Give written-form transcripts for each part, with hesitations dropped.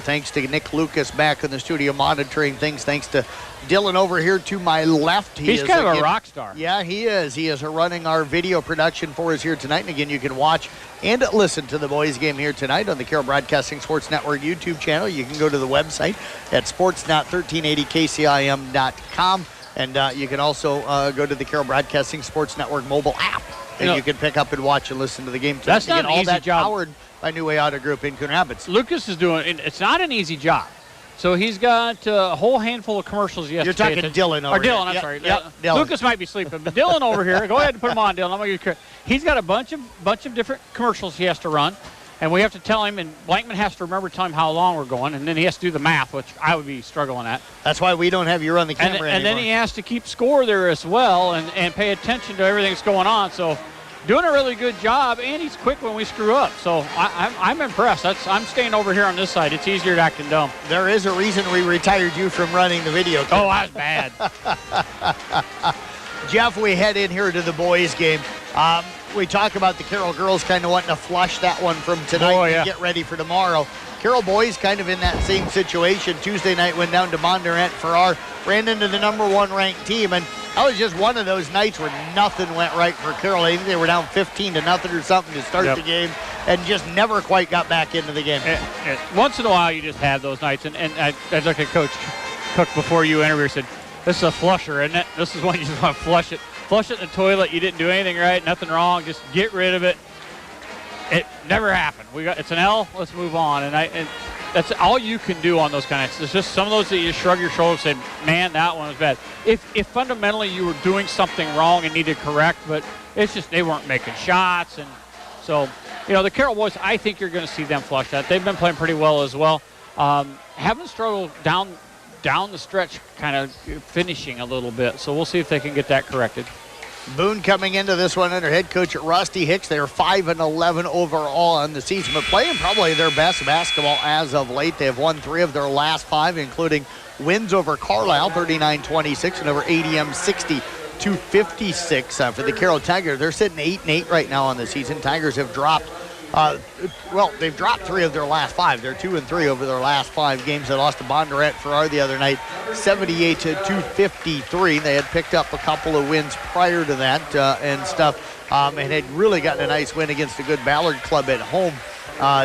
Thanks to Nick Lucas back in the studio monitoring things. Thanks to Dylan over here to my left. He's kind of a rock star. Yeah, he is. He is running our video production for us here tonight. And again, you can watch and listen to the boys' game here tonight on the Carroll Broadcasting Sports Network YouTube channel. You can go to the website at sports.1380kcim.com. And you can also go to the Carroll Broadcasting Sports Network mobile app. And you can pick up and watch and listen to the game tonight. That's not an easy job. Powered by New Way Auto Group in Coon Rapids. Lucas is doing, it's not an easy job. So he's got a whole handful of commercials he has You're to pay talking attention. Dylan over Dylan, here. I'm sorry. Dylan. Lucas might be sleeping, but Dylan over here, go ahead and put him on, Dylan. I'm going to give you credit. He's got a bunch of different commercials he has to run, and we have to tell him, and Blankman has to remember to tell him how long we're going, and then he has to do the math, which I would be struggling at. That's why we don't have you run the camera anymore. And then he has to keep score there as well and pay attention to everything that's going on. So doing a really good job, and he's quick when we screw up. So I'm impressed. I'm staying over here on this side. It's easier to acting dumb. There is a reason we retired you from running the video. Oh, I was bad. Jeff, we head in here to the boys' game. We talk about the Carroll girls kind of wanting to flush that one from tonight and get ready for tomorrow. Carroll boys kind of in that same situation. Tuesday night went down to Bondurant. Farrar ran into the #1 ranked team, and that was just one of those nights where nothing went right for Carroll. I think they were down 15-0 or something to start the game and just never quite got back into the game. Once in a while you just have those nights, and I looked at Coach Cook before you interviewed, said, this is a flusher, isn't it? This is when you just want to flush it. Flush it in the toilet. You didn't do anything right, nothing wrong. Just get rid of it. It never happened. It's an L. Let's move on. And that's all you can do on those kind of. It's just some of those that you shrug your shoulders and say, man, that one was bad. If fundamentally you were doing something wrong and needed to correct, but it's just they weren't making shots, and so the Carroll boys, I think you're going to see them flush that. They've been playing pretty well as well. Haven't struggled down the stretch, kind of finishing a little bit. So we'll see if they can get that corrected. Boone coming into this one under head coach Rusty Hicks. They are 5-11 overall on the season, but playing probably their best basketball as of late. They have won 3 of their last 5, including wins over Carlisle 39-26 and over ADM 60-56 for the Carroll Tigers. They're sitting 8-8 right now on the season. Tigers have dropped. They've dropped 3 of their last 5. They're 2-3 over their last 5 games. They lost to Bondurant Farrar the other night, 78-53. They had picked up a couple of wins prior to that and stuff, and had really gotten a nice win against a good Ballard club at home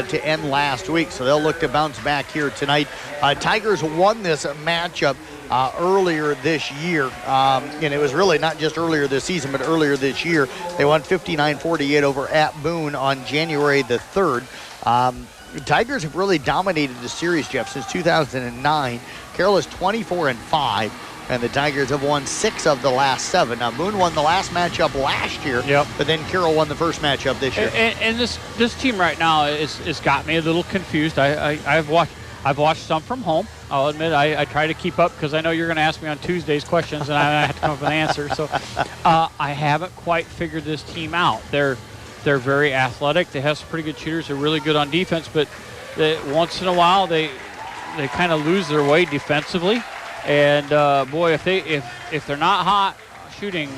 to end last week. So they'll look to bounce back here tonight. Tigers won this matchup earlier this year, and it was really not just earlier this season, but earlier this year. They won 59-48 over at Boone on January the 3rd. The Tigers have really dominated the series, Jeff, since 2009. Carroll is 24-5, and the Tigers have won 6 of the last 7. Now, Boone won the last matchup last year, but then Carroll won the first matchup this year. And this team right now is got me a little confused. I've watched some from home. I'll admit I try to keep up because I know you're going to ask me on Tuesday's questions, and I have to come up with an answer. So I haven't quite figured this team out. They're very athletic. They have some pretty good shooters. They're really good on defense, but once in a while they kind of lose their way defensively. And boy, if they're not hot shooting,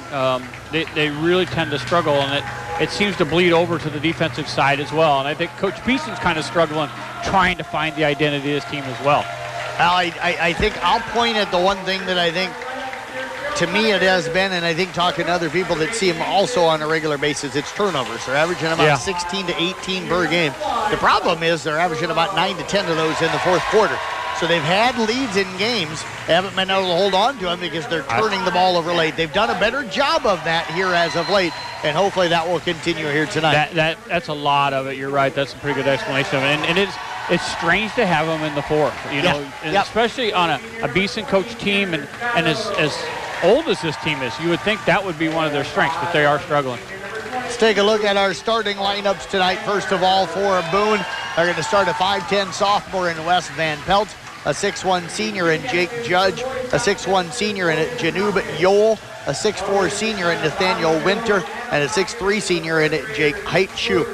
they really tend to struggle, and it seems to bleed over to the defensive side as well. And I think Coach Beeson's kind of struggling trying to find the identity of this team as well. Well, I think I'll point at the one thing that I think, to me, it has been, and I think talking to other people that see them also on a regular basis, it's turnovers. They're averaging about 16 to 18 per game. The problem is they're averaging about 9 to 10 of those in the fourth quarter. So they've had leads in games. They haven't been able to hold on to them because they're turning the ball over late. They've done a better job of that here as of late, and hopefully that will continue here tonight. That's a lot of it. You're right. That's a pretty good explanation of it. And it's strange to have them in the fourth, especially on a Beeson coach team and as old as this team is. You would think that would be one of their strengths, but they are struggling. Let's take a look at our starting lineups tonight. First of all, for Boone, they're going to start a 5'10 sophomore in Wes Van Pelt, a 6'1 senior in Jake Judge, a 6'1 senior in Janub Yoel, a 6'4 senior in Nathaniel Winter, and a 6'3 senior in Jake Heitschuh.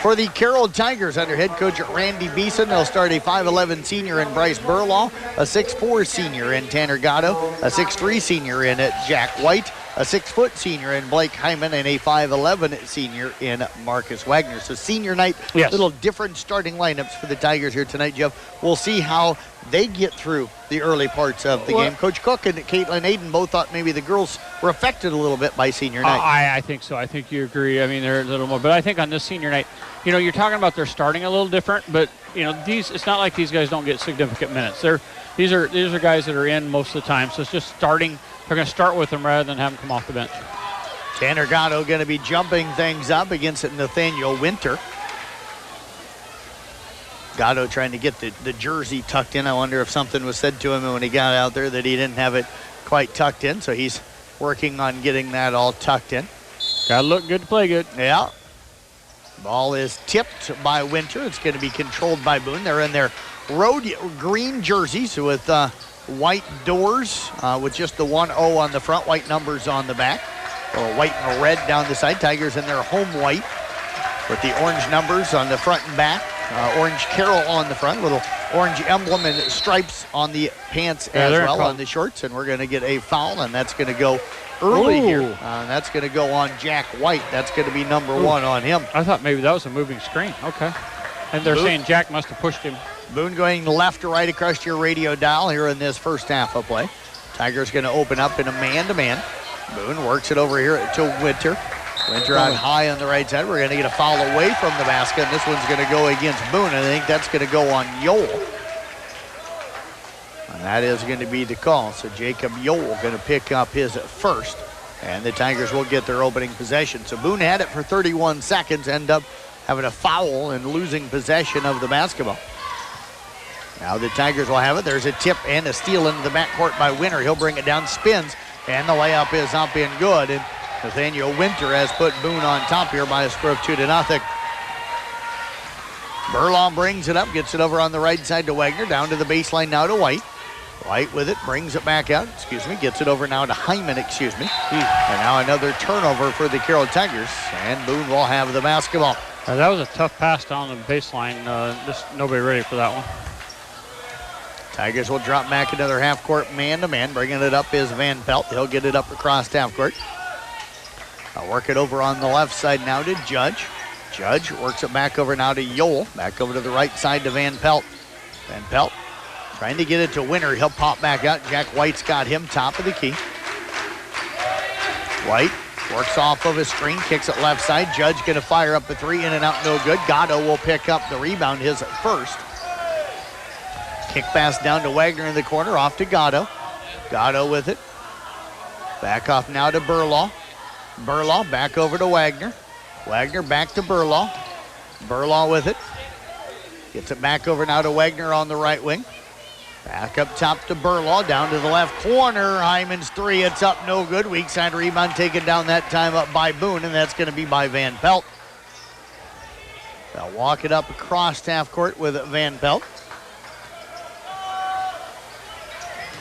For the Carroll Tigers, under head coach Randy Beeson, they'll start a 5'11 senior in Bryce Burlaw, a 6'4 senior in Tanner Gatto, a 6'3 senior in Jack White, a 6-foot senior in Blake Hyman, and a 5'11 senior in Marcus Wagner. So senior night, little different starting lineups for the Tigers here tonight, Jeff. We'll see how they get through the early parts of the game. Coach Cook and Caitlin Aiden both thought maybe the girls were affected a little bit by senior night. I think so. I think you agree. I mean, they're a little more. But I think on this senior night, you're talking about they're starting a little different, but, it's not like these guys don't get significant minutes. These are guys that are in most of the time, so it's just starting. They're going to start with them rather than have them come off the bench. Tanner Gatto going to be jumping things up against Nathaniel Winter. Gatto trying to get the jersey tucked in. I wonder if something was said to him when he got out there that he didn't have it quite tucked in, so he's working on getting that all tucked in. Got to look good to play good. Yeah. Ball is tipped by Winter. It's going to be controlled by Boone. They're in their road green jerseys with white doors with just the 1-0 on the front, white numbers on the back. White and red down the side. Tigers in their home white with the orange numbers on the front and back. Orange Carroll on the front, little orange emblem and stripes on the pants as well, on the shorts. And we're going to get a foul, and that's going to go early here. That's going to go on Jack White. That's going to be number 1 on him. I thought maybe that was a moving screen. Okay. And they're saying Jack must have pushed him. Boone going left to right across your radio dial here in this first half of play. Tigers going to open up in a man-to-man. Boone works it over here to Winter. Winter out high on the right side. We're going to get a foul away from the basket, and this one's going to go against Boone. I think that's going to go on Yoel. And that is going to be the call. So Jacob Yoel going to pick up his first, and the Tigers will get their opening possession. So Boone had it for 31 seconds, end up having a foul and losing possession of the basketball. Now the Tigers will have it. There's a tip and a steal into the backcourt by Winter. He'll bring it down, spins, and the layup is up and good. And Nathaniel Winter has put Boone on top here by a score of 2-0. Burlaw brings it up, gets it over on the right side to Wagner, down to the baseline now to White. White with it, brings it back out, gets it over now to Hyman, And now another turnover for the Carroll Tigers, and Boone will have the basketball. That was a tough pass down the baseline. Just nobody ready for that one. Tigers will drop back another half-court man-to-man. Bringing it up is Van Pelt. He'll get it up across half-court. I'll work it over on the left side now to Judge. Judge works it back over now to Yoel. Back over to the right side to Van Pelt. Van Pelt trying to get it to Winter. He'll pop back out. Jack White's got him top of the key. White works off of a screen, kicks it left side. Judge going to fire up the three, in and out, no good. Gatto will pick up the rebound, his first. Kick pass down to Wagner in the corner, off to Gatto. Gatto with it. Back off now to Burlaw. Burlaw back over to Wagner. Wagner back to Burlaw. Burlaw with it. Gets it back over now to Wagner on the right wing. Back up top to Burlaw, down to the left corner. Hyman's three, it's up, no good. Weak side rebound taken down that time up by Boone, and that's going to be by Van Pelt. They'll walk it up across half court with Van Pelt.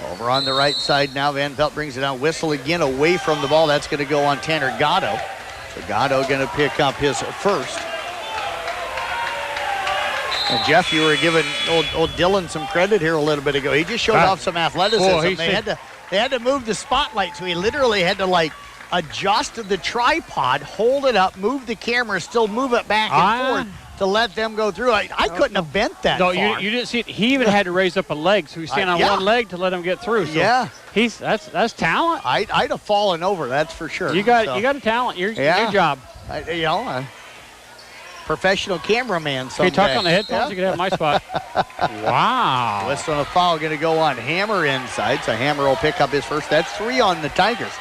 Over on the right side now, Van Pelt brings it down. Whistle again away from the ball. That's going to go on Tanner Gatto. So Gatto going to pick up his first. And Jeff, you were giving old Dylan some credit here a little bit ago. He just showed off some athleticism. They had to move the spotlight, so he literally had to adjust the tripod, hold it up, move the camera, still move it back and forth to let them go through. I couldn't have bent that far. You didn't see it. He even had to raise up a leg, so he's standing on one leg to let him get through. So that's talent. I'd have fallen over, that's for sure. You got a talent. Your job. Professional cameraman someday. Hey, talk on the headphones, you can have my spot. Wow. Whistle and a foul going to go on Hammer inside, so Hammer will pick up his first. That's 3 on the Tigers.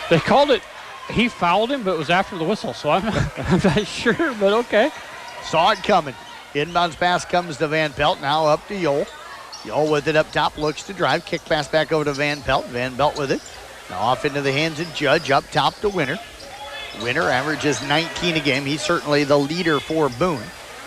They called it, he fouled him, but it was after the whistle, so I'm not sure, but okay. Saw it coming. Inbounds pass comes to Van Pelt, now up to Yoel. Yoel with it up top, looks to drive. Kick pass back over to Van Pelt. Van Pelt with it. Now off into the hands of Judge, up top to Winter. Winter averages 19 a game. He's certainly the leader for Boone.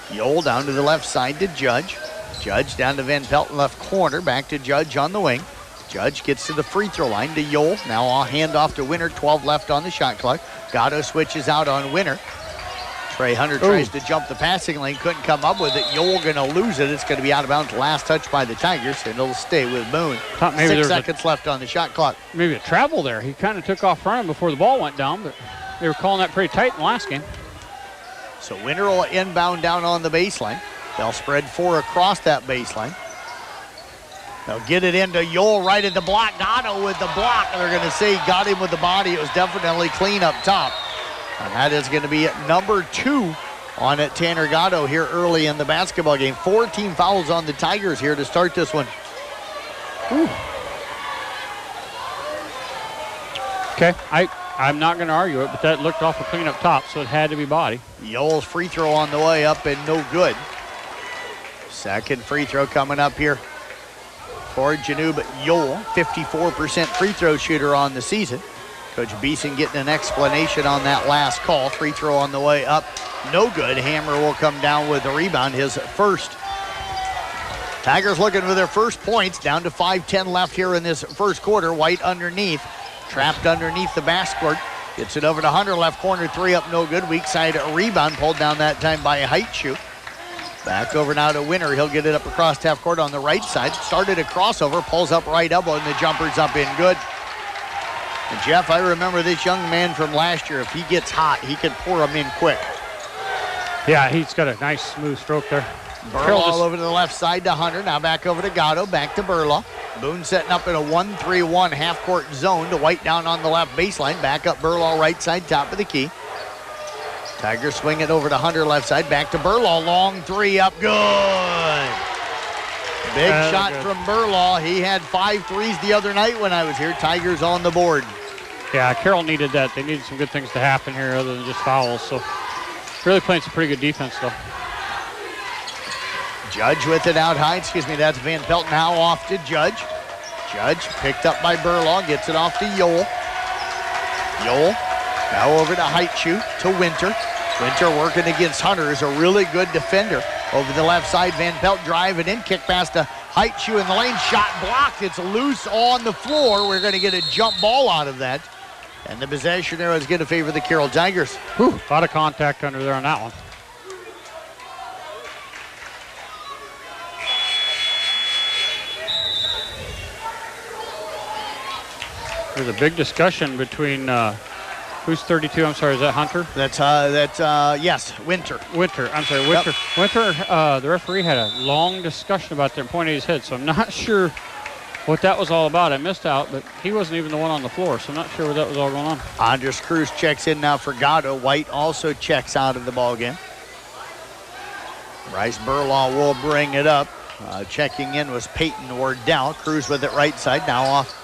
Yoel down to the left side to Judge. Judge down to Van Pelt left corner. Back to Judge on the wing. Judge gets to the free throw line to Yoel. Now a hand off to Winter. 12 left on the shot clock. Gatto switches out on Winter. Trey Hunter tries to jump the passing lane, couldn't come up with it. Yoel going to lose it. It's going to be out of bounds. Last touch by the Tigers, and it'll stay with Boone. Thought maybe 6 seconds left on the shot clock. Maybe a travel there. He kind of took off running before the ball went down, but they were calling that pretty tight in the last game. So Winter will inbound down on the baseline. They'll spread 4 across that baseline. They'll get it into Yoel right at the block. Gatto with the block. They're going to say he got him with the body. It was definitely clean up top. And that is going to be number 2 on it, Tanner Gatto here early in the basketball game. 4 team fouls on the Tigers here to start this one. Ooh. Okay, I'm not going to argue it, but that looked awful clean up top, so it had to be body. Yoel's free throw on the way up and no good. Second free throw coming up here for Janub Yoel, 54% free throw shooter on the season. Coach Beeson getting an explanation on that last call. Free throw on the way up, no good. Hammer will come down with the rebound, his first. Tigers looking for their first points, down to 5:10 left here in this first quarter. White underneath, trapped underneath the basket. Gets it over to Hunter, left corner, 3 up, no good. Weak side rebound, pulled down that time by Height-Shoe. Back over now to Winter. He'll get it up across half court on the right side. Started a crossover, pulls up right elbow, and the jumper's up in good. And Jeff, I remember this young man from last year. If he gets hot, he can pour them in quick. Yeah, he's got a nice smooth stroke there. Burlaw over to the left side to Hunter. Now back over to Gatto. Back to Burlaw. Boone setting up in a 1-3-1 half-court zone to White down on the left baseline. Back up Burlaw right side, top of the key. Tigers swing it over to Hunter left side. Back to Burlaw. Long 3 up. Good. Big shot from Burlaw. He had 5 threes the other night when I was here. Tigers on the board. Yeah, Carroll needed that. They needed some good things to happen here other than just fouls. So really playing some pretty good defense, though. Judge with it out high. That's Van Pelt now off to Judge. Judge picked up by Burlaw. Gets it off to Yoel. Yoel now over to Height-Shoe to Winter. Winter working against Hunter is a really good defender. Over the left side, Van Pelt driving in. Kick pass to Height-Shoe in the lane. Shot blocked. It's loose on the floor. We're going to get a jump ball out of that. And the possession arrow is going to favor the Carroll Tigers. Whew, a lot of contact under there on that one. There's a big discussion between who's 32. I'm sorry, is that Hunter? Yes, Winter. I'm sorry, Winter. Yep. Winter. The referee had a long discussion about that, pointing his head. So I'm not sure what that was all about. I missed out, but he wasn't even the one on the floor, so I'm not sure what that was all going on. Andres Cruz checks in now for Gatto. White also checks out of the ball game. Bryce Burlaw will bring it up. Checking in was Peyton Wardell. Cruz with it right side. Now off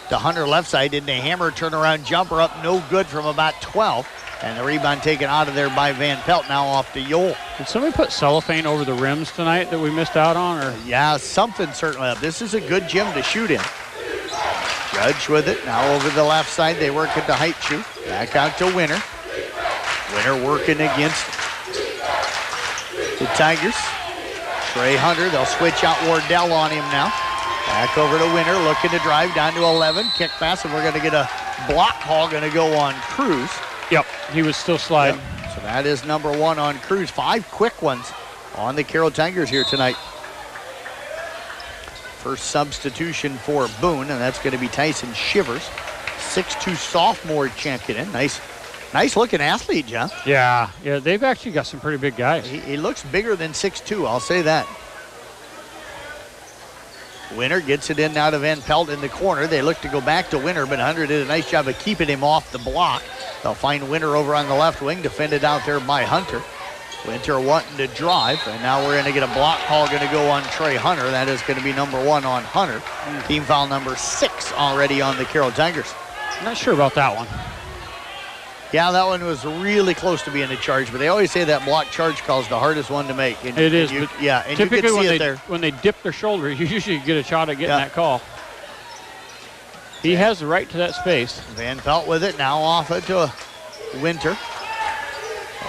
to Hunter left side. Into Hammer turnaround jumper up. No good from about 12. And the rebound taken out of there by Van Pelt. Now off to Yoel. Did somebody put cellophane over the rims tonight that we missed out on? Or? Yeah, something certainly up. This is a good gym to shoot in. Judge with it. Now over the left side. They work it to Height-Shoe. Back out to Winter. Winter working against the Tigers. Trey Hunter. They'll switch out Wardell on him now. Back over to Winter. Looking to drive down to 11. Kick pass. And we're going to get a block call going to go on Cruz. Yep, he was still sliding. Yep. So that is number 1 on Cruz. 5 quick ones on the Carroll Tigers here tonight. First substitution for Boone, and that's going to be Tyson Shivers. 6'2" sophomore checking in. Nice looking athlete, John. Yeah, they've actually got some pretty big guys. He looks bigger than 6'2", I'll say that. Winter gets it in now to Van Pelt in the corner. They look to go back to Winter, but Hunter did a nice job of keeping him off the block. They'll find Winter over on the left wing, defended out there by Hunter. Winter wanting to drive, and now we're going to get a block call going to go on Trey Hunter. That is going to be number 1 on Hunter. Team foul number 6 already on the Carroll Tigers. I'm not sure about that one. Yeah, that one was really close to being a charge, but they always say that block charge call is the hardest one to make. And it is. And typically you can see it there. When they dip their shoulder, you usually get a shot at getting that call. He has the right to that space. Van Pelt with it, now off it to Winter.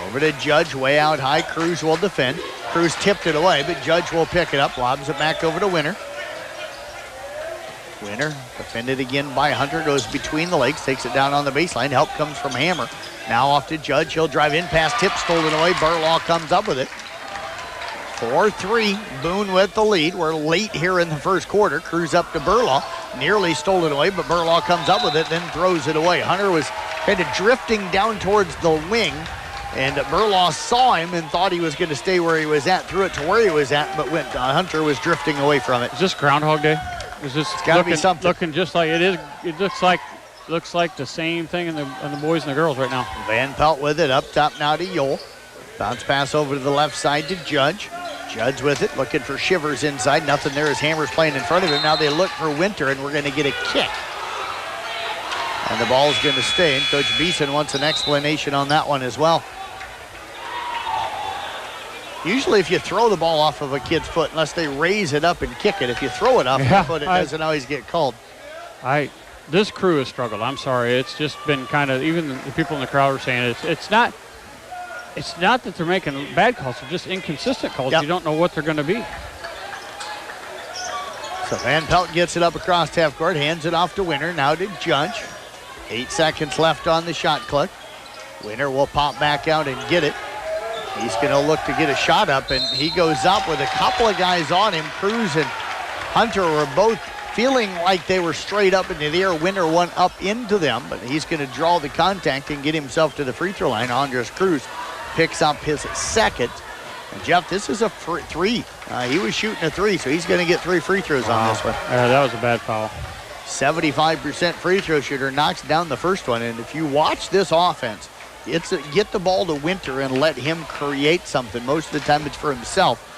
Over to Judge, way out high. Cruz will defend. Cruz tipped it away, but Judge will pick it up, lobs it back over to Winter. Winner defended again by Hunter, goes between the legs, takes it down on the baseline. Help comes from Hammer. Now off to Judge. He'll drive in, pass tip, stolen away. Burlaw comes up with it. 4-3, Boone with the lead. We're late here in the first quarter. Cruz up to Burlaw. Nearly stolen away, but Burlaw comes up with it, then throws it away. Hunter was kind of drifting down towards the wing, and Burlaw saw him and thought he was going to stay where he was at, threw it to where he was at, but Hunter was drifting away from it. Is this Groundhog Day? Is this looking just like it is? It looks like the same thing in the boys and the girls right now. Van Pelt with it, up top now to Yole. Bounce pass over to the left side to Judge. Judge with it, looking for Shivers inside. Nothing there as Hammer's playing in front of him. Now they look for Winter, and we're going to get a kick. And the ball's going to stay, and Coach Beeson wants an explanation on that one as well. Usually if you throw the ball off of a kid's foot, unless they raise it up and kick it, if you throw it off their foot, it doesn't always get called. This crew has struggled. I'm sorry. It's just been kind of, even the people in the crowd are saying it's not that they're making bad calls. They're just inconsistent calls. Yep. You don't know what they're going to be. So Van Pelt gets it up across half court, hands it off to Winter. Now to Judge. 8 seconds left on the shot clock. Winter will pop back out and get it. He's going to look to get a shot up, and he goes up with a couple of guys on him. Cruz and Hunter were both feeling like they were straight up into the air. Winter one up into them, but he's going to draw the contact and get himself to the free throw line. Andres Cruz picks up his second. And Jeff, this is a three. He was shooting a three, so he's going to get 3 free throws on this one. That was a bad foul. 75% free throw shooter, knocks down the first one. And if you watch this offense, get the ball to Winter and let him create something. Most of the time it's for himself.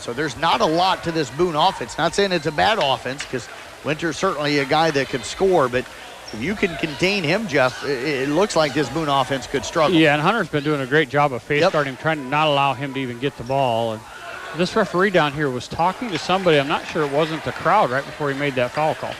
So there's not a lot to this Boone offense. Not saying it's a bad offense, because Winter's certainly a guy that can score, but if you can contain him, Jeff, it looks like this Boone offense could struggle. Yeah, and Hunter's been doing a great job of face guarding him, trying to not allow him to even get the ball. And this referee down here was talking to somebody. I'm not sure it wasn't the crowd right before he made that foul call.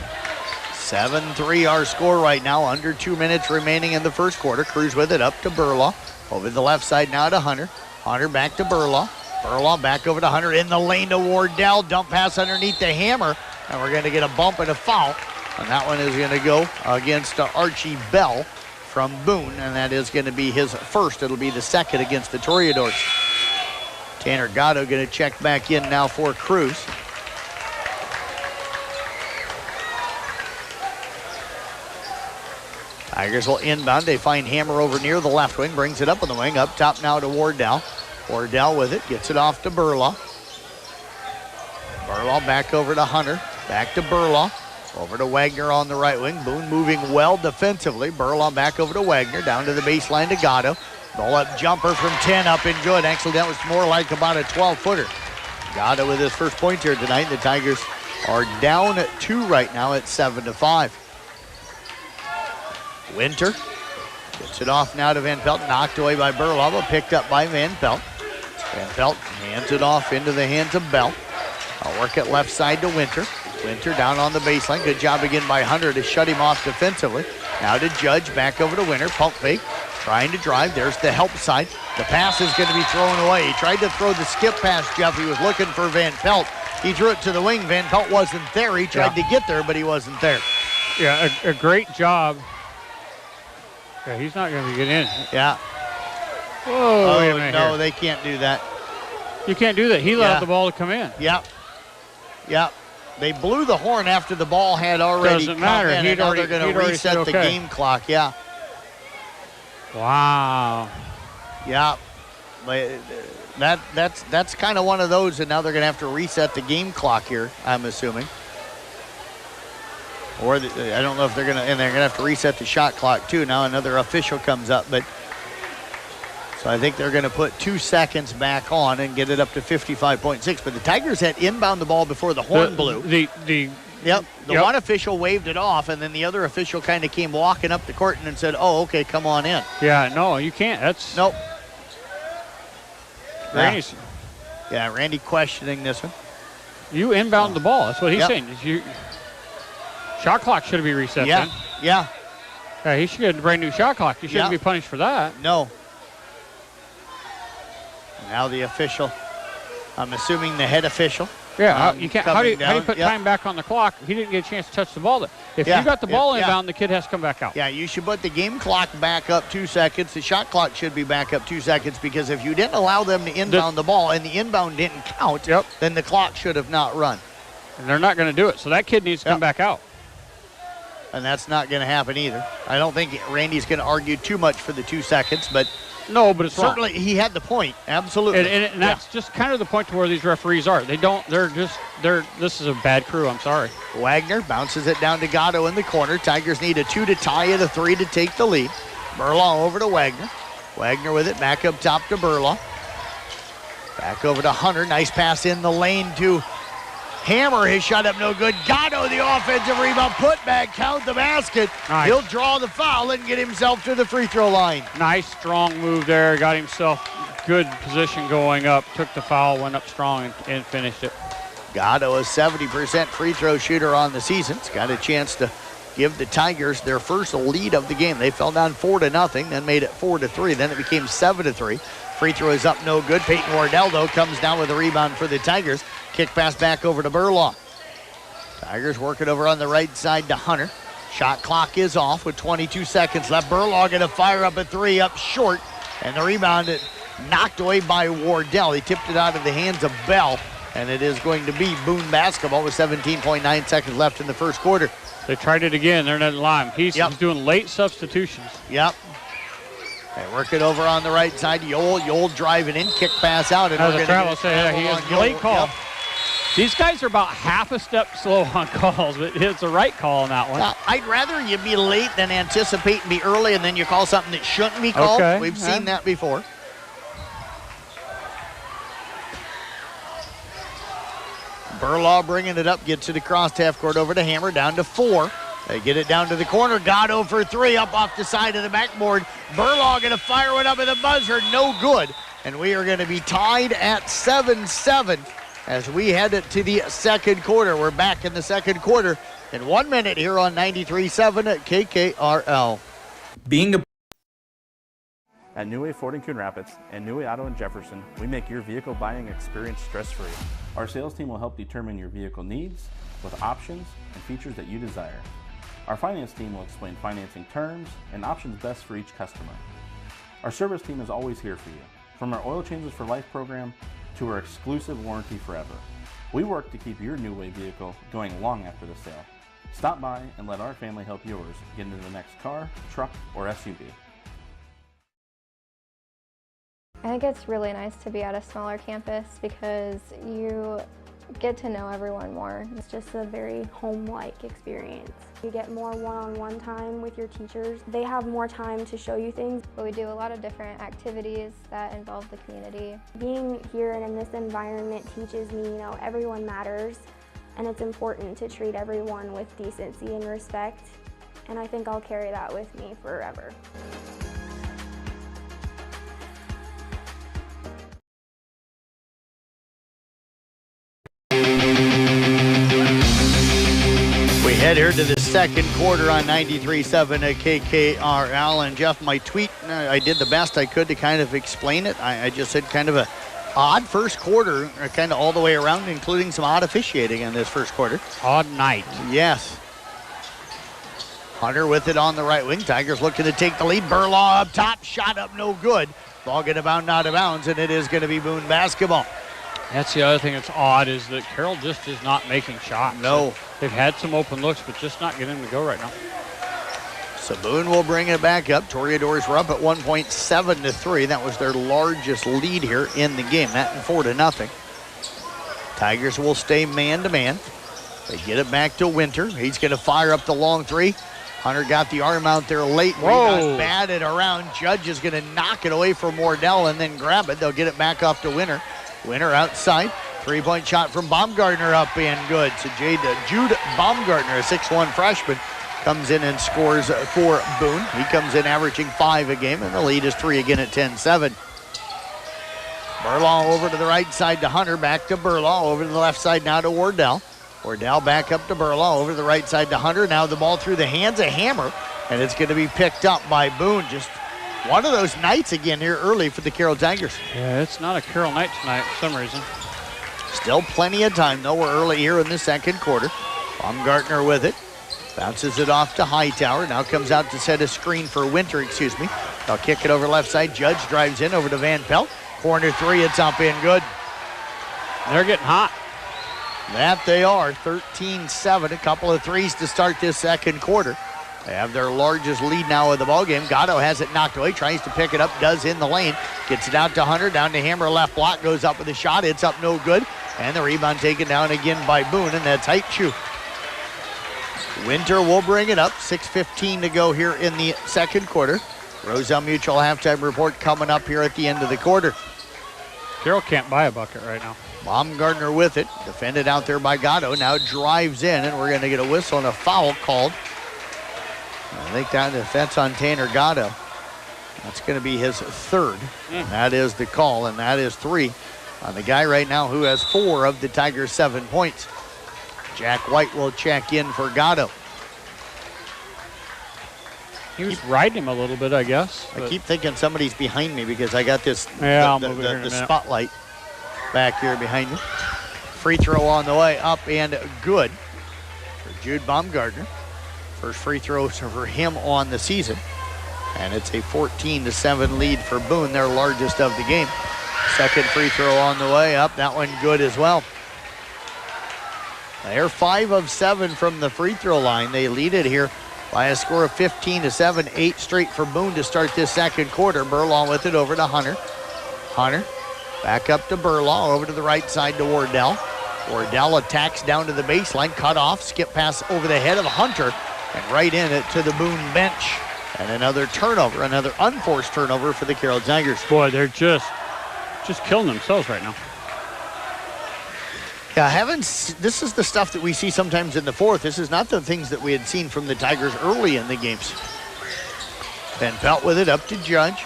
7-3 our score right now. Under 2 minutes remaining in the first quarter. Cruz with it up to Burlaw. Over the left side now to Hunter. Hunter back to Burlaw. Burlaw back over to Hunter in the lane to Wardell. Dump pass underneath the Hammer. And we're going to get a bump and a foul. And that one is going to go against Archie Bell from Boone. And that is going to be his first. It'll be the second against the Toreadors. Tanner Gatto going to check back in now for Cruz. Tigers will inbound. They find Hammer over near the left wing. Brings it up on the wing. Up top now to Wardell. Wardell with it. Gets it off to Burlaw. Burlaw back over to Hunter. Back to Burlaw. Over to Wagner on the right wing. Boone moving well defensively. Burlaw back over to Wagner. Down to the baseline to Gatto. Ball up jumper from 10 up and good. Actually, that was more like about a 12-footer. Gatto with his first point here tonight. The Tigers are down at 2 right now at 7-5. Winter gets it off now to Van Pelt. Knocked away by Burlaw, but picked up by Van Pelt. Van Pelt hands it off into the hands of Bell. I'll work it left side to Winter. Winter down on the baseline. Good job again by Hunter to shut him off defensively. Now to Judge, back over to Winter. Pump fake, trying to drive. There's the help side. The pass is going to be thrown away. He tried to throw the skip pass, Jeff. He was looking for Van Pelt. He threw it to the wing. Van Pelt wasn't there. He tried to get there, but he wasn't there. Yeah, a great job. Yeah, he's not going to get in. Yeah. Whoa, wait a minute no, here. They can't do that. You can't do that. He allowed the ball to come in. Yep. Yep. They blew the horn after the ball had already Doesn't matter. come in, and now they're going to reset the game clock. Yeah. Wow. Yeah. But that's kind of one of those, and now they're going to have to reset the game clock here, I'm assuming. Or I don't know if they're going to, and they're going to have to reset the shot clock too. Now another official comes up, but so I think they're going to put 2 seconds back on and get it up to 55.6. But the Tigers had inbound the ball before the horn blew. The one official waved it off, and then the other official kind of came walking up the court and said, "Oh, okay, come on in." Yeah, no, you can't. That's nope. Randy's. Yeah, Randy questioning this one. You inbound the ball. That's what he's saying. Shot clock should be reset then. Yeah. Yeah, he should get a brand new shot clock. You shouldn't be punished for that. No. Now the official, I'm assuming the head official, Yeah, you can't. How do you put Yep. time back on the clock? He didn't get a chance to touch the ball. If Yeah, you got the ball yeah. inbound, the kid has to come back out. Yeah, you should put the game clock back up 2 seconds. The shot clock should be back up 2 seconds because if you didn't allow them to inbound the ball and the inbound didn't count, then the clock should have not run. And they're not going to do it, so that kid needs to come back out. And that's not going to happen either. I don't think Randy's going to argue too much for the 2 seconds, but no, but it's certainly wrong. He had the point. Absolutely. And that's just kind of the point to where these referees are. This is a bad crew. I'm sorry. Wagner bounces it down to Gatto in the corner. Tigers need a 2 to tie it, a 3 to take the lead. Burlaw over to Wagner. Wagner with it back up top to Burlaw. Back over to Hunter. Nice pass in the lane to Hammer. His shot up no good. Gatto the offensive rebound. Put back. Count the basket. Nice. He'll draw the foul and get himself to the free throw line. Nice strong move there. Got himself good position going up. Took the foul. Went up strong and finished it. Gatto, a 70% free throw shooter on the season. He's got a chance to give the Tigers their first lead of the game. They fell down 4-0, then made it 4-3. Then it became 7-3. Free throw is up no good. Peyton Wardell, though, comes down with a rebound for the Tigers. Kick pass back over to Burlaw. Tigers working over on the right side to Hunter. Shot clock is off with 22 seconds left. Burlaw going to fire up a 3 up short. And the rebound knocked away by Wardell. He tipped it out of the hands of Bell. And it is going to be Boone basketball with 17.9 seconds left in the first quarter. They tried it again. They're not lying. He's doing late substitutions. Yep. They work it over on the right side. Yoel driving in, kick pass out. And as a travel say, he has a late call. Yep. These guys are about half a step slow on calls, but it's the right call on that one. I'd rather you be late than anticipate and be early and then you call something that shouldn't be called. Okay. We've seen that before. Burlaw bringing it up, gets it across half court over to Hammer, down to 4. They get it down to the corner. Gatto for 3 up off the side of the backboard. Burlaw going to fire it up at the buzzer. No good. And we are going to be tied at 7-7 as we head to the second quarter. We're back in the second quarter in 1 minute here on 93.7 at KKRL. At New Way Ford in Coon Rapids and New Way Auto in Jefferson, we make your vehicle buying experience stress-free. Our sales team will help determine your vehicle needs with options and features that you desire. Our finance team will explain financing terms and options best for each customer. Our service team is always here for you, from our Oil Changes for Life program to our exclusive warranty forever. We work to keep your New Way vehicle going long after the sale. Stop by and let our family help yours get into the next car, truck, or SUV. I think it's really nice to be at a smaller campus because you get to know everyone more. It's just a very home-like experience. You get more one-on-one time with your teachers. They have more time to show you things. But we do a lot of different activities that involve the community. Being here and in this environment teaches me, everyone matters, and it's important to treat everyone with decency and respect. And I think I'll carry that with me forever. We head here to the second quarter on 93.7 at KKRL. And Jeff, my tweet, I did the best I could to kind of explain it. I just said kind of a odd first quarter, kind of all the way around, including some odd officiating in this first quarter. Odd night. Yes. Hunter with it on the right wing. Tigers looking to take the lead. Burlaw up top, shot up no good. Ball going to bound out of bounds, and it is going to be Boone basketball. That's the other thing that's odd is that Carroll just is not making shots. No. They've had some open looks, but just not getting them to go right now. So Boone will bring it back up. Toreadors were up at 1.7-3. That was their largest lead here in the game. That and 4-0. Tigers will stay man-to-man. They get it back to Winter. He's going to fire up the long 3. Hunter got the arm out there late. Rebound batted around. Judge is going to knock it away from Wardell and then grab it. They'll get it back off to Winter. Winter outside. 3-point shot from Baumgartner up and good. So Jude Baumgartner, a 6'1 freshman, comes in and scores for Boone. He comes in averaging 5 a game, and the lead is 3 again at 10-7. Burlaw over to the right side to Hunter, back to Burlaw, over to the left side now to Wardell. Wardell back up to Burlaw, over to the right side to Hunter. Now the ball through the hands of Hammer, and it's going to be picked up by Boone. Just one of those nights again here early for the Carroll Tigers. Yeah, it's not a Carroll night tonight for some reason. Still plenty of time, though. We're early here in the second quarter. Baumgartner with it. Bounces it off to Hightower. Now comes out to set a screen for Winter, They'll kick it over left side. Judge drives in over to Van Pelt. Corner three, it's up in good. They're getting hot. That they are. 13-7. A couple of threes to start this second quarter. They have their largest lead now of the ballgame. Gatto has it knocked away, tries to pick it up, does in the lane. Gets it out to Hunter, down to Hammer, left block, goes up with a shot. It's up, no good. And the rebound taken down again by Boone, and that's Heichu. Winter will bring it up. 6:15 to go here in the second quarter. Roselle Mutual halftime report coming up here at the end of the quarter. Carroll can't buy a bucket right now. Baumgartner with it. Defended out there by Gatto. Now drives in, and we're going to get a whistle and a foul called. I think that's on Tanner Gatto. That's going to be his third. That is the call, and that is 3 on the guy right now who has 4 of the Tigers' 7 points. Jack White will check in for Gatto. He was riding him a little bit, I guess. I keep thinking somebody's behind me because I got this the spotlight back here behind me. Free throw on the way up and good for Jude Baumgartner. First free throws for him on the season. And it's a 14-7 lead for Boone, their largest of the game. Second free throw on the way up. That one good as well. They're 5 of 7 from the free throw line. They lead it here by a score of 15-7. 8 straight for Boone to start this second quarter. Burlaw with it over to Hunter. Hunter back up to Burlaw, over to the right side to Wardell. Wardell attacks down to the baseline, cut off, skip pass over the head of Hunter, and right in it to the Boone bench. And another turnover, another unforced turnover for the Carroll Tigers. Boy, they're just killing themselves right now. Yeah, this is the stuff that we see sometimes in the fourth. This is not the things that we had seen from the Tigers early in the games. Van Pelt with it up to Judge.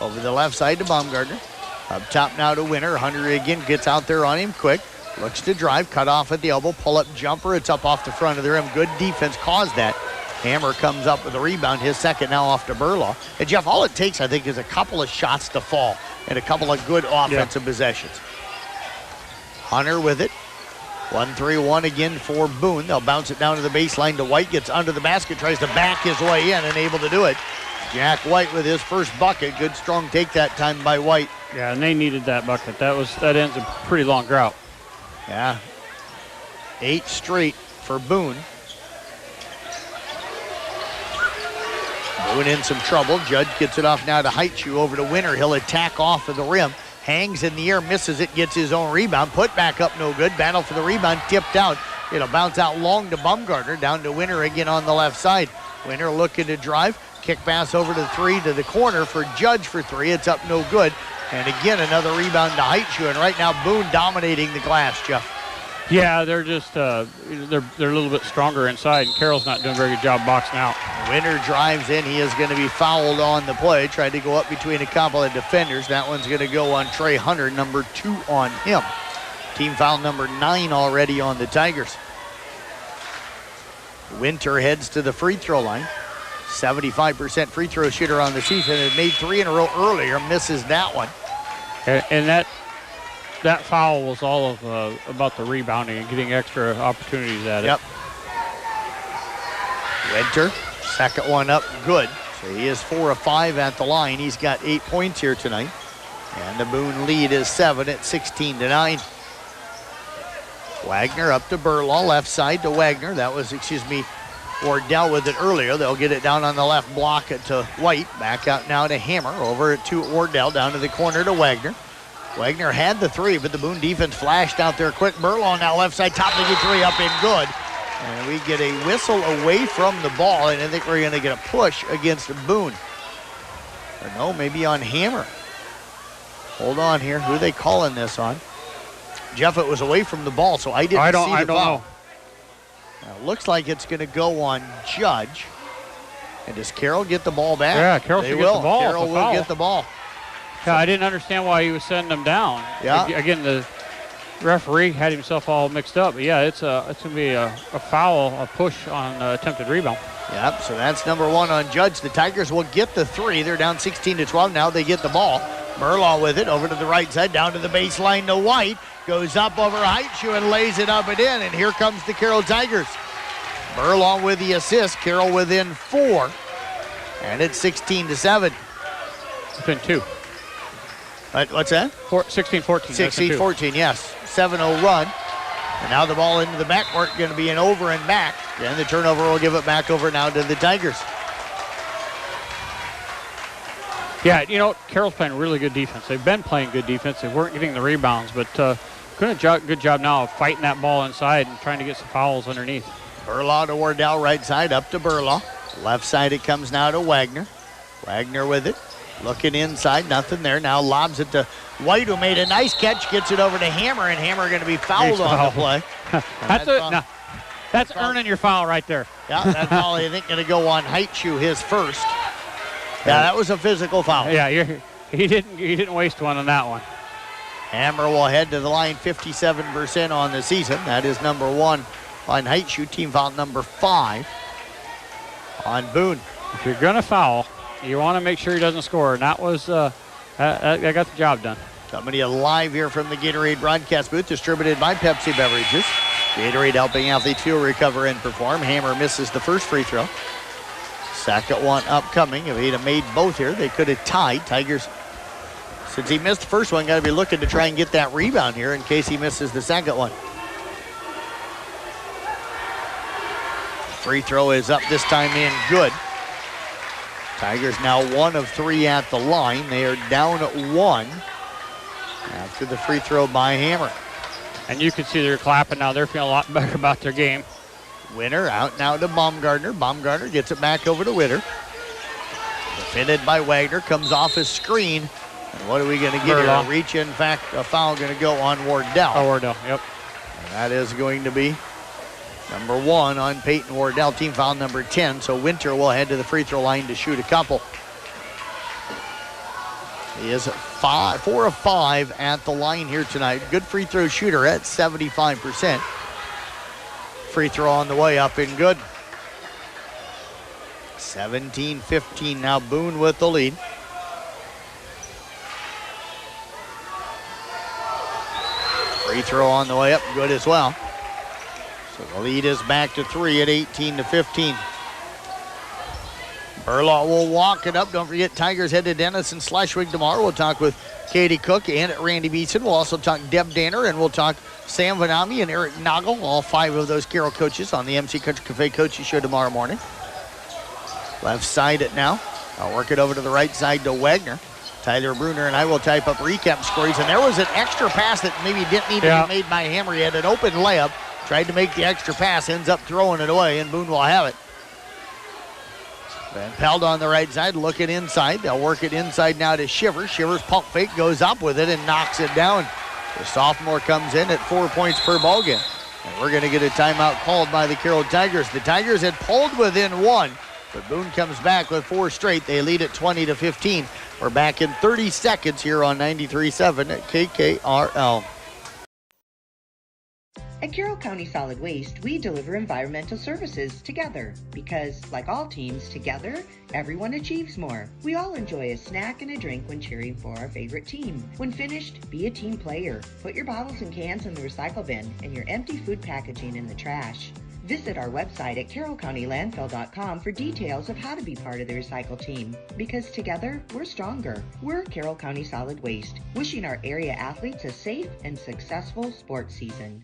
Over the left side to Baumgartner. Up top now to Winter. Hunter again gets out there on him quick. Looks to drive, cut off at the elbow, pull-up jumper. It's up off the front of the rim. Good defense caused that. Hammer comes up with a rebound. His second now off to Burlaw. And, Jeff, all it takes, I think, is a couple of shots to fall and a couple of good offensive possessions. Hunter with it. 1-3-1 again for Boone. They'll bounce it down to the baseline to White. Gets under the basket, tries to back his way in and able to do it. Jack White with his first bucket. Good strong take that time by White. Yeah, and they needed that bucket. That ends a pretty long drought. Yeah. 8 straight for Boone. Boone in some trouble. Judge gets it off now to Heichu, over to Winter. He'll attack off of the rim. Hangs in the air, misses it, gets his own rebound. Put back up, no good. Battle for the rebound, tipped out. It'll bounce out long to Baumgartner, down to Winter again on the left side. Winter looking to drive. Kick pass over to 3 to the corner for Judge for 3. It's up, no good. And again, another rebound to Heichu. And right now, Boone dominating the glass, Jeff. Yeah, they're just they're a little bit stronger inside, and Carroll's not doing a very good job boxing out. Winter drives in. He is going to be fouled on the play. Tried to go up between a couple of defenders. That one's going to go on Trey Hunter, number 2 on him. Team foul number 9 already on the Tigers. Winter heads to the free throw line. 75% free throw shooter on the season. Had made 3 in a row earlier. Misses that one. And that foul was all of about the rebounding and getting extra opportunities at it. Yep. Winter, second one up, good. So he is 4 of 5 at the line. He's got 8 points here tonight. And the Boone lead is 7 at 16-9. Wagner up to Burlaw, left side to Wagner. That was, Wardell with it earlier. They'll get it down on the left block to White. Back out now to Hammer. Over to Wardell, down to the corner to Wagner. Wagner had the 3, but the Boone defense flashed out there quick. Burlaw now left side, top of the 3 up and good. And we get a whistle away from the ball, and I think we're going to get a push against Boone. Or no, maybe on Hammer. Hold on here. Who are they calling this on? Jeff, it was away from the ball, so I didn't see the foul. I don't know. Now, it looks like it's going to go on Judge. And does Carroll get the ball back? Yeah, Carroll should get the ball. Carroll will get the ball. Yeah, I didn't understand why he was sending them down. Yeah. Again, the referee had himself all mixed up. But yeah, it's going to be a foul, a push on attempted rebound. Yep, so that's number 1 on Judge. The Tigers will get the 3. They're down 16-12. Now they get the ball. Burlaw with it over to the right side, down to the baseline to White. goes up over Heitschuh and lays it up and in, and here comes the Carroll Tigers. Burlaw with the assist, Carroll within 4, and it's 16-7. Within 2. What's that? 16-14. 16-14, yes. 7-0 run. And now the ball into the backcourt, going to be an over and back. And the turnover will give it back over now to the Tigers. Yeah, you know, Carroll's playing really good defense. They've been playing good defense. They weren't getting the rebounds, but good job now of fighting that ball inside and trying to get some fouls underneath. Burlaw to Wardell, right side, up to Burlaw. Left side it comes now to Wagner. Wagner with it. Looking inside, nothing there. Now lobs it to White, who made a nice catch, gets it over to Hammer, and Hammer going to be fouled on the play. That's earning your foul right there. Yeah, that foul, I think, going to go on Heitschuh, his first. Yeah, that was a physical foul. Yeah, he didn't waste one on that one. Hammer will head to the line 57% on the season. That is number 1 on Heitschuh, team foul number 5 on Boone. If you're going to foul, you want to make sure he doesn't score, and that was that got the job done. Coming to you live here from the Gatorade broadcast booth, distributed by Pepsi Beverages. Gatorade helping athletes feel, recover, and perform. Hammer misses the first free throw. Second one upcoming. If he'd have made both here, they could have tied. Tigers, since he missed the first one, got to be looking to try and get that rebound here in case he misses the second one. Free throw is up this time in good. Tigers now 1 of 3 at the line. They are down at 1 after the free throw by Hammer. And you can see they're clapping now. They're feeling a lot better about their game. Winner out now to Baumgartner. Baumgartner gets it back over to Witter. Defended by Wagner. Comes off his screen. And what are we going to get here? A reach, in fact, a foul going to go on Wardell. Oh, Wardell, yep. And that is going to be number 1 on Peyton Wardell, team foul number 10. So Winter will head to the free throw line to shoot a couple. He is 4 of 5 at the line here tonight. Good free throw shooter at 75%. Free throw on the way up and good. 17-15 now, Boone with the lead. Free throw on the way up, good as well. So the lead is back to 3 at 18-15. Burlaw will walk it up. Don't forget, Tigers head to Dennis and Schleswig tomorrow. We'll talk with Katie Cook and Randy Beeson. We'll also talk Deb Danner, and we'll talk Sam Vanami and Eric Nagel, all 5 of those Carroll coaches on the MC Country Cafe Coaches Show tomorrow morning. Left side it now. I'll work it over to the right side to Wagner. Tyler Bruner and I will type up recap scores, and there was an extra pass that maybe didn't need to be made by Hammer. He had an open layup, tried to make the extra pass, ends up throwing it away, and Boone will have it. Van Pelt on the right side, looking inside. They'll work it inside now to Shivers. Shivers pump fake, goes up with it and knocks it down. The sophomore comes in at 4 points per ball game. And we're going to get a timeout called by the Carroll Tigers. The Tigers had pulled within 1, but Boone comes back with 4 straight. They lead at 20-15. We're back in 30 seconds here on 93.7 at KKRL. At Carroll County Solid Waste, we deliver environmental services together because, like all teams, together, everyone achieves more. We all enjoy a snack and a drink when cheering for our favorite team. When finished, be a team player. Put your bottles and cans in the recycle bin and your empty food packaging in the trash. Visit our website at carrollcountylandfill.com for details of how to be part of the recycle team. Because together, we're stronger. We're Carroll County Solid Waste, wishing our area athletes a safe and successful sports season.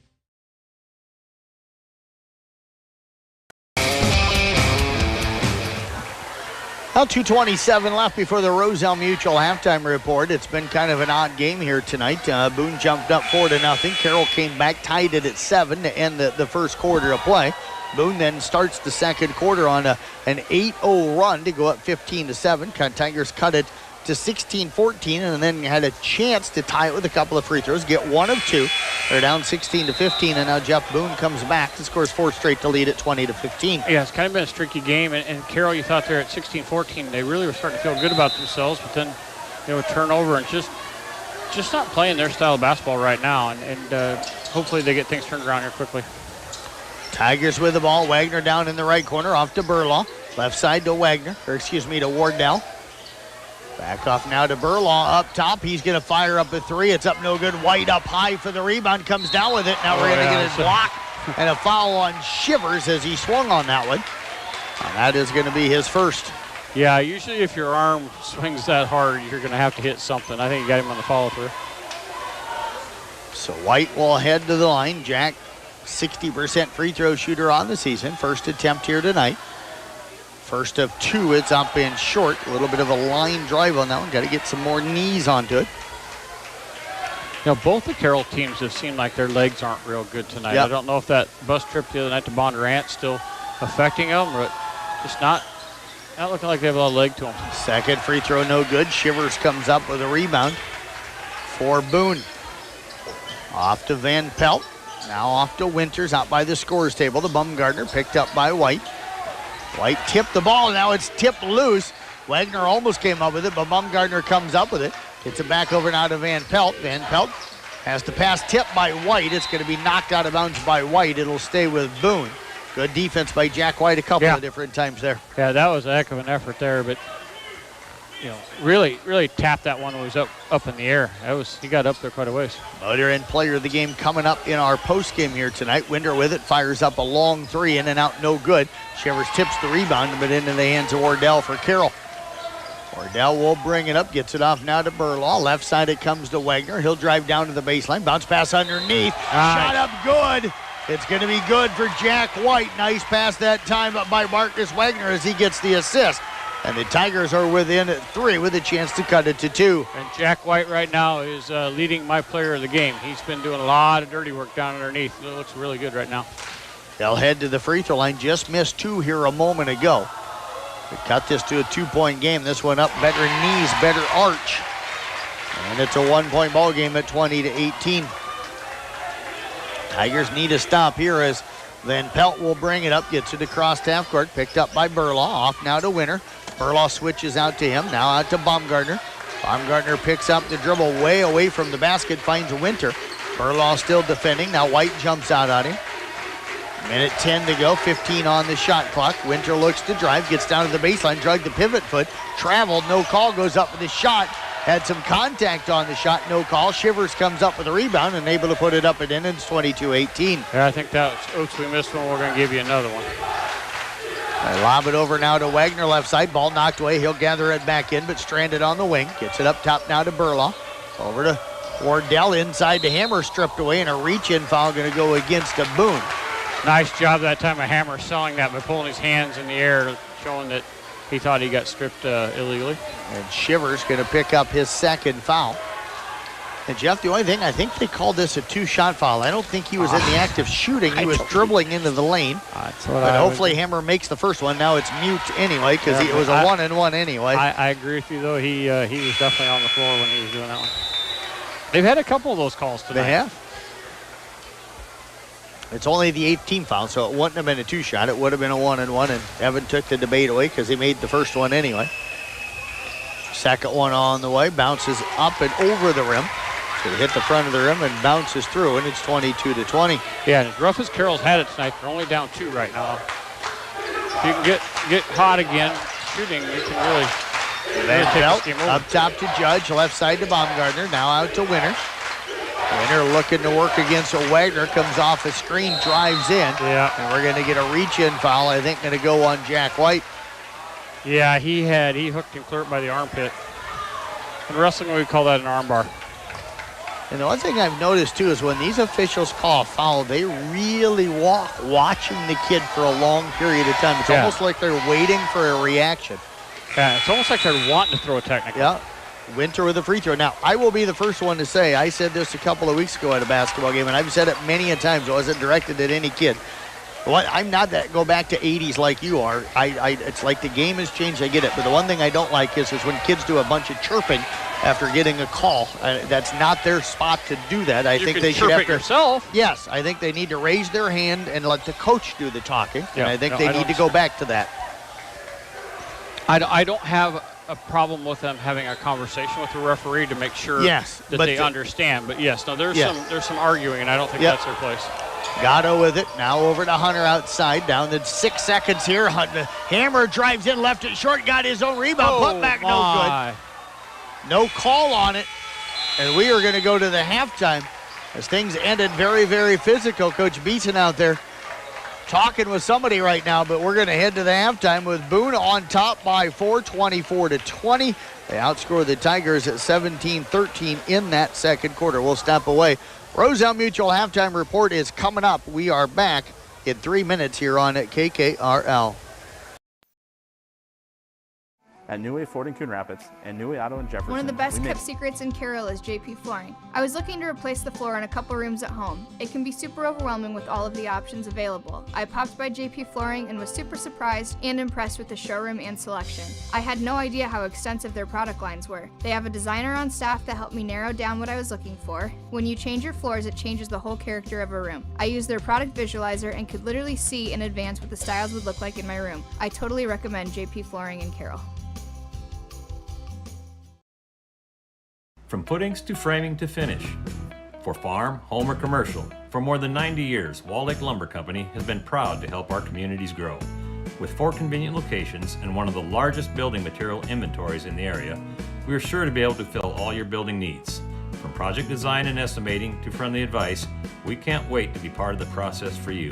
Well, 2:27 left before the Roselle Mutual halftime report. It's been kind of an odd game here tonight. Boone jumped up 4-0. Carroll came back, tied it at 7 to end the first quarter of play. Boone then starts the second quarter on an 8-0 run to go up 15-7. Tigers cut it to 16-14 and then had a chance to tie it with a couple of free throws, get 1 of 2. They're down 16-15, and now Jeff Boone comes back and scores 4 straight to lead at 20-15. Yeah, it's kind of been a streaky game, and Carroll, you thought there at 16-14, they really were starting to feel good about themselves, but then a turnover and just not playing their style of basketball right now, and hopefully they get things turned around here quickly. Tigers with the ball. Wagner down in the right corner, off to Burlaw. Left side to Wagner, to Wardell. Back off now to Burlaw up top. He's going to fire up a three. It's up no good. White up high for the rebound. Comes down with it. Now we're going to get a block and a foul on Shivers as he swung on that one. And that is going to be his first. Yeah, usually if your arm swings that hard, you're going to have to hit something. I think you got him on the follow-through. So White will head to the line. Jack, 60% free throw shooter on the season. First attempt here tonight. First of two, it's up and short. A little bit of a line drive on that one. Got to get some more knees onto it. You know, both the Carroll teams have seemed like their legs aren't real good tonight. Yep. I don't know if that bus trip the other night to Bondurant's still affecting them, but just not looking like they have a lot of leg to them. Second free throw, no good. Shivers comes up with a rebound for Boone. Off to Van Pelt. Now off to Winters out by the scores table. The Bumgardner picked up by White. White tipped the ball. Now it's tipped loose. Wagner almost came up with it, but Bumgardner comes up with it. Gets it back over now to Van Pelt. Van Pelt has the pass tipped by White. It's going to be knocked out of bounds by White. It'll stay with Boone. Good defense by Jack White a couple of different times there. Yeah, that was a heck of an effort there, but you know, really tapped that one when it was up in the air. He got up there quite a ways. Motor and player of the game coming up in our post game here tonight. Winder with it, fires up a long three, in and out, no good. Shivers tips the rebound, but into the hands of Wardell for Carroll. Wardell will bring it up, gets it off now to Burlaw. Left side it comes to Wagner. He'll drive down to the baseline, bounce pass underneath. Shot up good. It's going to be good for Jack White. Nice pass that time up by Marcus Wagner as he gets the assist. And the Tigers are within 3 with a chance to cut it to 2. And Jack White right now is leading my player of the game. He's been doing a lot of dirty work down underneath. It looks really good right now. They'll head to the free throw line. Just missed 2 here a moment ago. We cut this to a 2-point game. This one up, better knees, better arch. And it's a 1-point ball game at 20-18. Tigers need a stop here as Van Pelt will bring it up, gets it across half court, picked up by Burlaw. Off now to Winter. Burlaw switches out to him, now out to Baumgartner. Baumgartner picks up the dribble way away from the basket, finds Winter. Burlaw still defending, now White jumps out on him. Minute 10 to go, 15 on the shot clock. Winter looks to drive, gets down to the baseline, drug the pivot foot, traveled, no call, goes up with the shot. Had some contact on the shot, no call. Shivers comes up with a rebound and able to put it up and in. It's 22-18. Yeah, I think that was, oops, we missed one. We're going to give you another one. They lob it over now to Wagner left side. Ball knocked away. He'll gather it back in, but stranded on the wing. Gets it up top now to Burlaw. Over to Wardell inside to Hammer, stripped away, and a reach-in foul going to go against a Boone. Nice job that time of Hammer selling that by pulling his hands in the air, showing that he thought he got stripped illegally. And Shivers going to pick up his second foul. And Jeff, the only thing, I think they called this a 2-shot foul. I don't think he was in the act of shooting. He was dribbling into the lane. But hopefully Hammer makes the first one. Now it's mute anyway because it was a 1-and-1 anyway. I agree with you, though. He was definitely on the floor when he was doing that one. They've had a couple of those calls tonight. They have. It's only the 8th team foul, so it wouldn't have been a 2-shot. It would have been a 1-and-1, and Evan took the debate away because he made the first one anyway. Second one on the way, bounces up and over the rim. So it hit the front of the rim and bounces through, and it's 22-20. Yeah, and as rough as Carroll's had it tonight, they're only down 2 right now. If you can get hot again shooting, you can really Van Pelt up top to Judge, left side to Baumgartner, now out to Winter. Winter looking to work against Wagner, comes off a screen, drives in. Yeah. And we're going to get a reach-in foul, I think, going to go on Jack White. Yeah, he hooked him clear up by the armpit. In wrestling, we call that an arm bar. And the one thing I've noticed, too, is when these officials call a foul, they really walk watching the kid for a long period of time. It's almost like they're waiting for a reaction. Yeah, it's almost like they're wanting to throw a technical. Yeah. Winter with a free throw. Now, I will be the first one to say, I said this a couple of weeks ago at a basketball game, and I've said it many a times. It wasn't directed at any kid. I'm not that go back to 80s like you are. It's like the game has changed. I get it. But the one thing I don't like is when kids do a bunch of chirping after getting a call. That's not their spot to do that. I think they should have to yourself. Yes, I think they need to raise their hand and let the coach do the talking. Yeah, and I think they need to go back to that. I don't have a problem with them having a conversation with the referee to make sure that they understand. But there's some arguing, and I don't think that's their place. Gatto with it. Now over to Hunter outside. Down to 6 seconds here. Hammer drives in, left it short, got his own rebound. Put back, no good. No call on it. And we are going to go to the halftime as things ended very, very physical. Coach Beeson out there talking with somebody right now, but we're going to head to the halftime with Boone on top by 4, 24-20. They outscore the Tigers at 17-13 in that second quarter. We'll step away. Roselle Mutual halftime report is coming up. We are back in 3 minutes here on KKRL. At New Way Ford in Coon Rapids and New Way Auto in Jefferson. One of the best kept secrets in Carroll is JP Flooring. I was looking to replace the floor in a couple rooms at home. It can be super overwhelming with all of the options available. I popped by JP Flooring and was super surprised and impressed with the showroom and selection. I had no idea how extensive their product lines were. They have a designer on staff that helped me narrow down what I was looking for. When you change your floors, it changes the whole character of a room. I used their product visualizer and could literally see in advance what the styles would look like in my room. I totally recommend JP Flooring in Carroll. From footings to framing to finish. For farm, home, or commercial, for more than 90 years, Wall Lake Lumber Company has been proud to help our communities grow. With 4 convenient locations and one of the largest building material inventories in the area, we are sure to be able to fill all your building needs. From project design and estimating to friendly advice, we can't wait to be part of the process for you.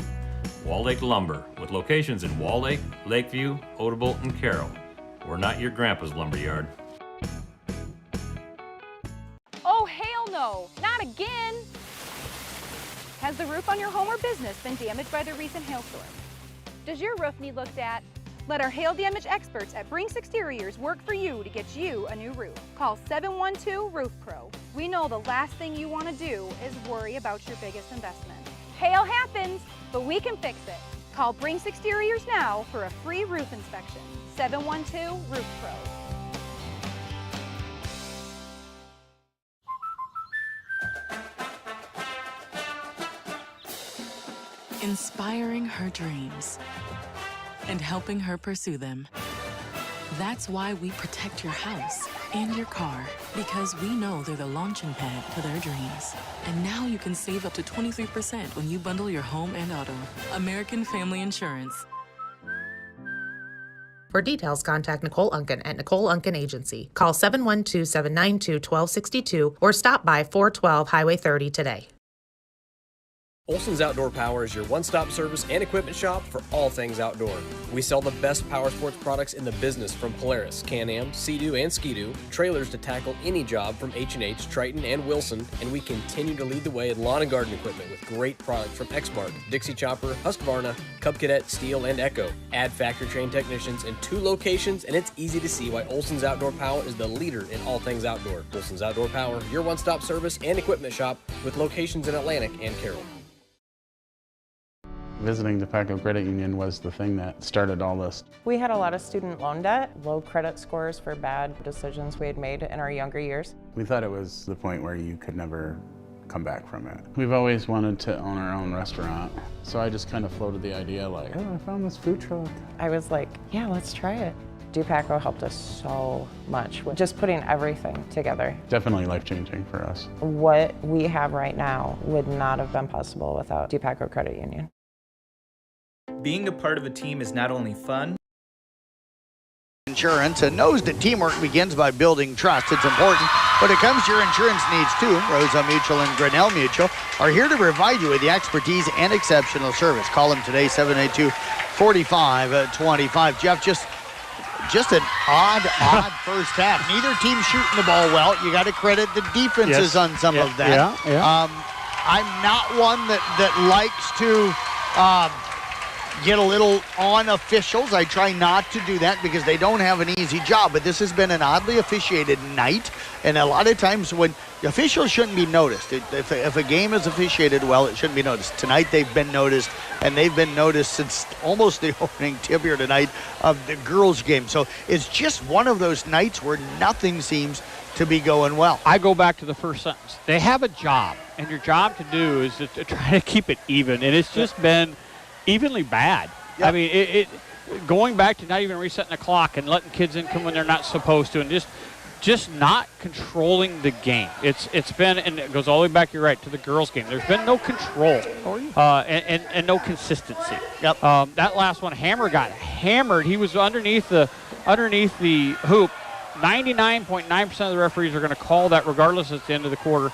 Wall Lake Lumber, with locations in Wall Lake, Lakeview, Odebolt, and Carroll. We're not your grandpa's lumberyard. Oh, hell no, not again! Has the roof on your home or business been damaged by the recent hailstorm? Does your roof need looked at? Let our hail damage experts at Brinks Exteriors work for you to get you a new roof. Call 712-ROOF-PRO. We know the last thing you want to do is worry about your biggest investment. Hail happens, but we can fix it. Call Brinks Exteriors now for a free roof inspection. 712-ROOF-PRO. Inspiring her dreams and helping her pursue them. That's why we protect your house and your car, because we know they're the launching pad to their dreams. And now you can save up to 23% when you bundle your home and auto. American Family Insurance. For details, contact Nicole Unken at Nicole Unken Agency. Call 712-792-1262 or stop by 412 Highway 30 today. Olson's Outdoor Power is your one-stop service and equipment shop for all things outdoor. We sell the best power sports products in the business, from Polaris, Can-Am, Sea-Doo, and Ski-Doo, trailers to tackle any job from H&H, Triton, and Wilson, and we continue to lead the way in lawn and garden equipment with great products from Exmark, Dixie Chopper, Husqvarna, Cub Cadet, Steel, and Echo. Add factory-trained technicians in 2 locations, and it's easy to see why Olson's Outdoor Power is the leader in all things outdoor. Olson's Outdoor Power, your one-stop service and equipment shop with locations in Atlantic and Carroll. Visiting DePaco Credit Union was the thing that started all this. We had a lot of student loan debt, low credit scores for bad decisions we had made in our younger years. We thought it was the point where you could never come back from it. We've always wanted to own our own restaurant, so I just kind of floated the idea like, oh, I found this food truck. I was like, yeah, let's try it. DePaco helped us so much with just putting everything together. Definitely life-changing for us. What we have right now would not have been possible without DePaco Credit Union. Being a part of a team is not only fun. Insurance and knows that teamwork begins by building trust. It's important when it comes to your insurance needs too. Rosa Mutual and Grinnell Mutual are here to provide you with the expertise and exceptional service. Call them today, 782-4525. Jeff, just an odd first half. Neither team shooting the ball well. You got to credit the defenses on some of that. I'm not one that likes to get a little on officials. I try not to do that because they don't have an easy job, but this has been an oddly officiated night, and a lot of times when officials shouldn't be noticed. If a game is officiated well, it shouldn't be noticed. Tonight they've been noticed, and they've been noticed since almost the opening tip here tonight of the girls' game. So it's just one of those nights where nothing seems to be going well. I go back to the first sentence. They have a job, and your job to do is to try to keep it even, and it's just been evenly bad. Yep. I mean, it going back to not even resetting the clock and letting kids in come when they're not supposed to, and just not controlling the game. It's been, and it goes all the way back, you're right, to the girls' game. There's been no control and no consistency. Yep. That last one, Hammer got hammered. He was underneath the hoop, 99.9% of the referees are going to call that regardless at the end of the quarter.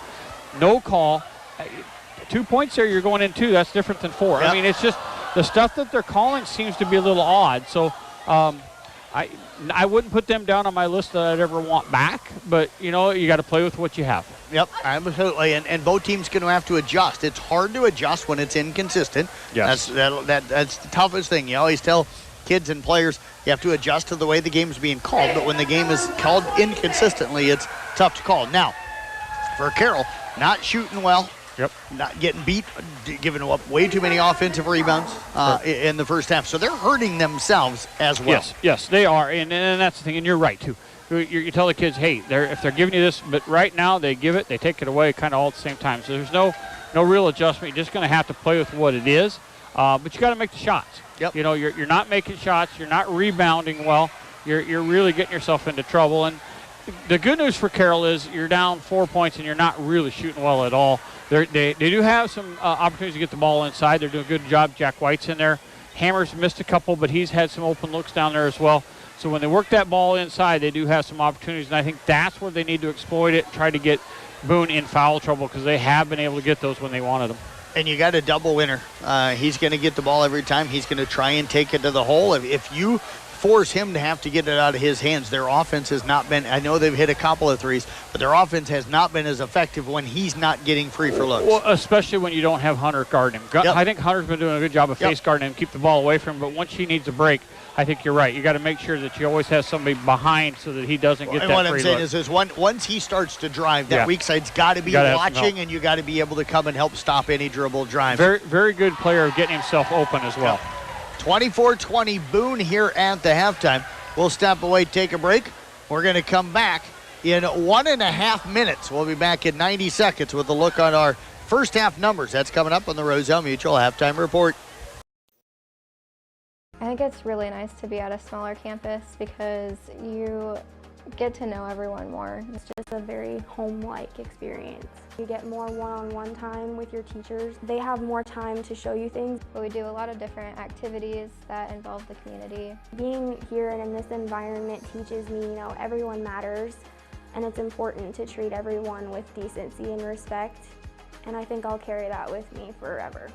No call. 2 points there, you're going in 2. That's different than 4. Yep. I mean, it's just the stuff that they're calling seems to be a little odd. So I wouldn't put them down on my list that I'd ever want back, but, you know, you got to play with what you have. Yep, absolutely, and both teams going to have to adjust. It's hard to adjust when it's inconsistent. Yes. That's the toughest thing. You always tell kids and players you have to adjust to the way the game's being called, but when the game is called inconsistently, it's tough to call. Now, for Carroll, not shooting well. Yep. Not getting beat, giving up way too many offensive rebounds in the first half. So they're hurting themselves as well. Yes, they are, and that's the thing, and you're right, too. You tell the kids, hey, if they're giving you this, but right now they give it, they take it away kind of all at the same time. So there's no real adjustment. You're just going to have to play with what it is, but you got to make the shots. Yep. You know, you're not making shots. You're not rebounding well. You're really getting yourself into trouble. And the good news for Carroll is you're down 4 points and you're not really shooting well at all. They do have some opportunities to get the ball inside. They're doing a good job. Jack White's in there. Hammer's missed a couple, but he's had some open looks down there as well. So when they work that ball inside, they do have some opportunities, and I think that's where they need to exploit it, try to get Boone in foul trouble, because they have been able to get those when they wanted them. And you got a double winner. He's going to get the ball every time. He's going to try and take it to the hole. If you force him to have to get it out of his hands, their offense has not been, I know they've hit a couple of threes, but their offense has not been as effective when he's not getting free for looks. Well, especially when you don't have Hunter guarding him. Yep. I think Hunter's been doing a good job of face guarding him, keep the ball away from him, but once he needs a break, I think you're right. You got to make sure that you always have somebody behind so that he doesn't get that free look. And what I'm saying is once he starts to drive, that weak side's got to be watching, and you got to be able to come and help stop any dribble drive. Very, very good player of getting himself open as well. 24-20 Boone here at the halftime. We'll step away, take a break. We're going to come back in 1.5 minutes. We'll be back in 90 seconds with a look on our first half numbers. That's coming up on the Roselle Mutual Halftime Report. I think it's really nice to be at a smaller campus because you get to know everyone more. It's just a very home-like experience. You get more one-on-one time with your teachers. They have more time to show you things. But we do a lot of different activities that involve the community. Being here and in this environment teaches me, you know, everyone matters, and it's important to treat everyone with decency and respect. And I think I'll carry that with me forever.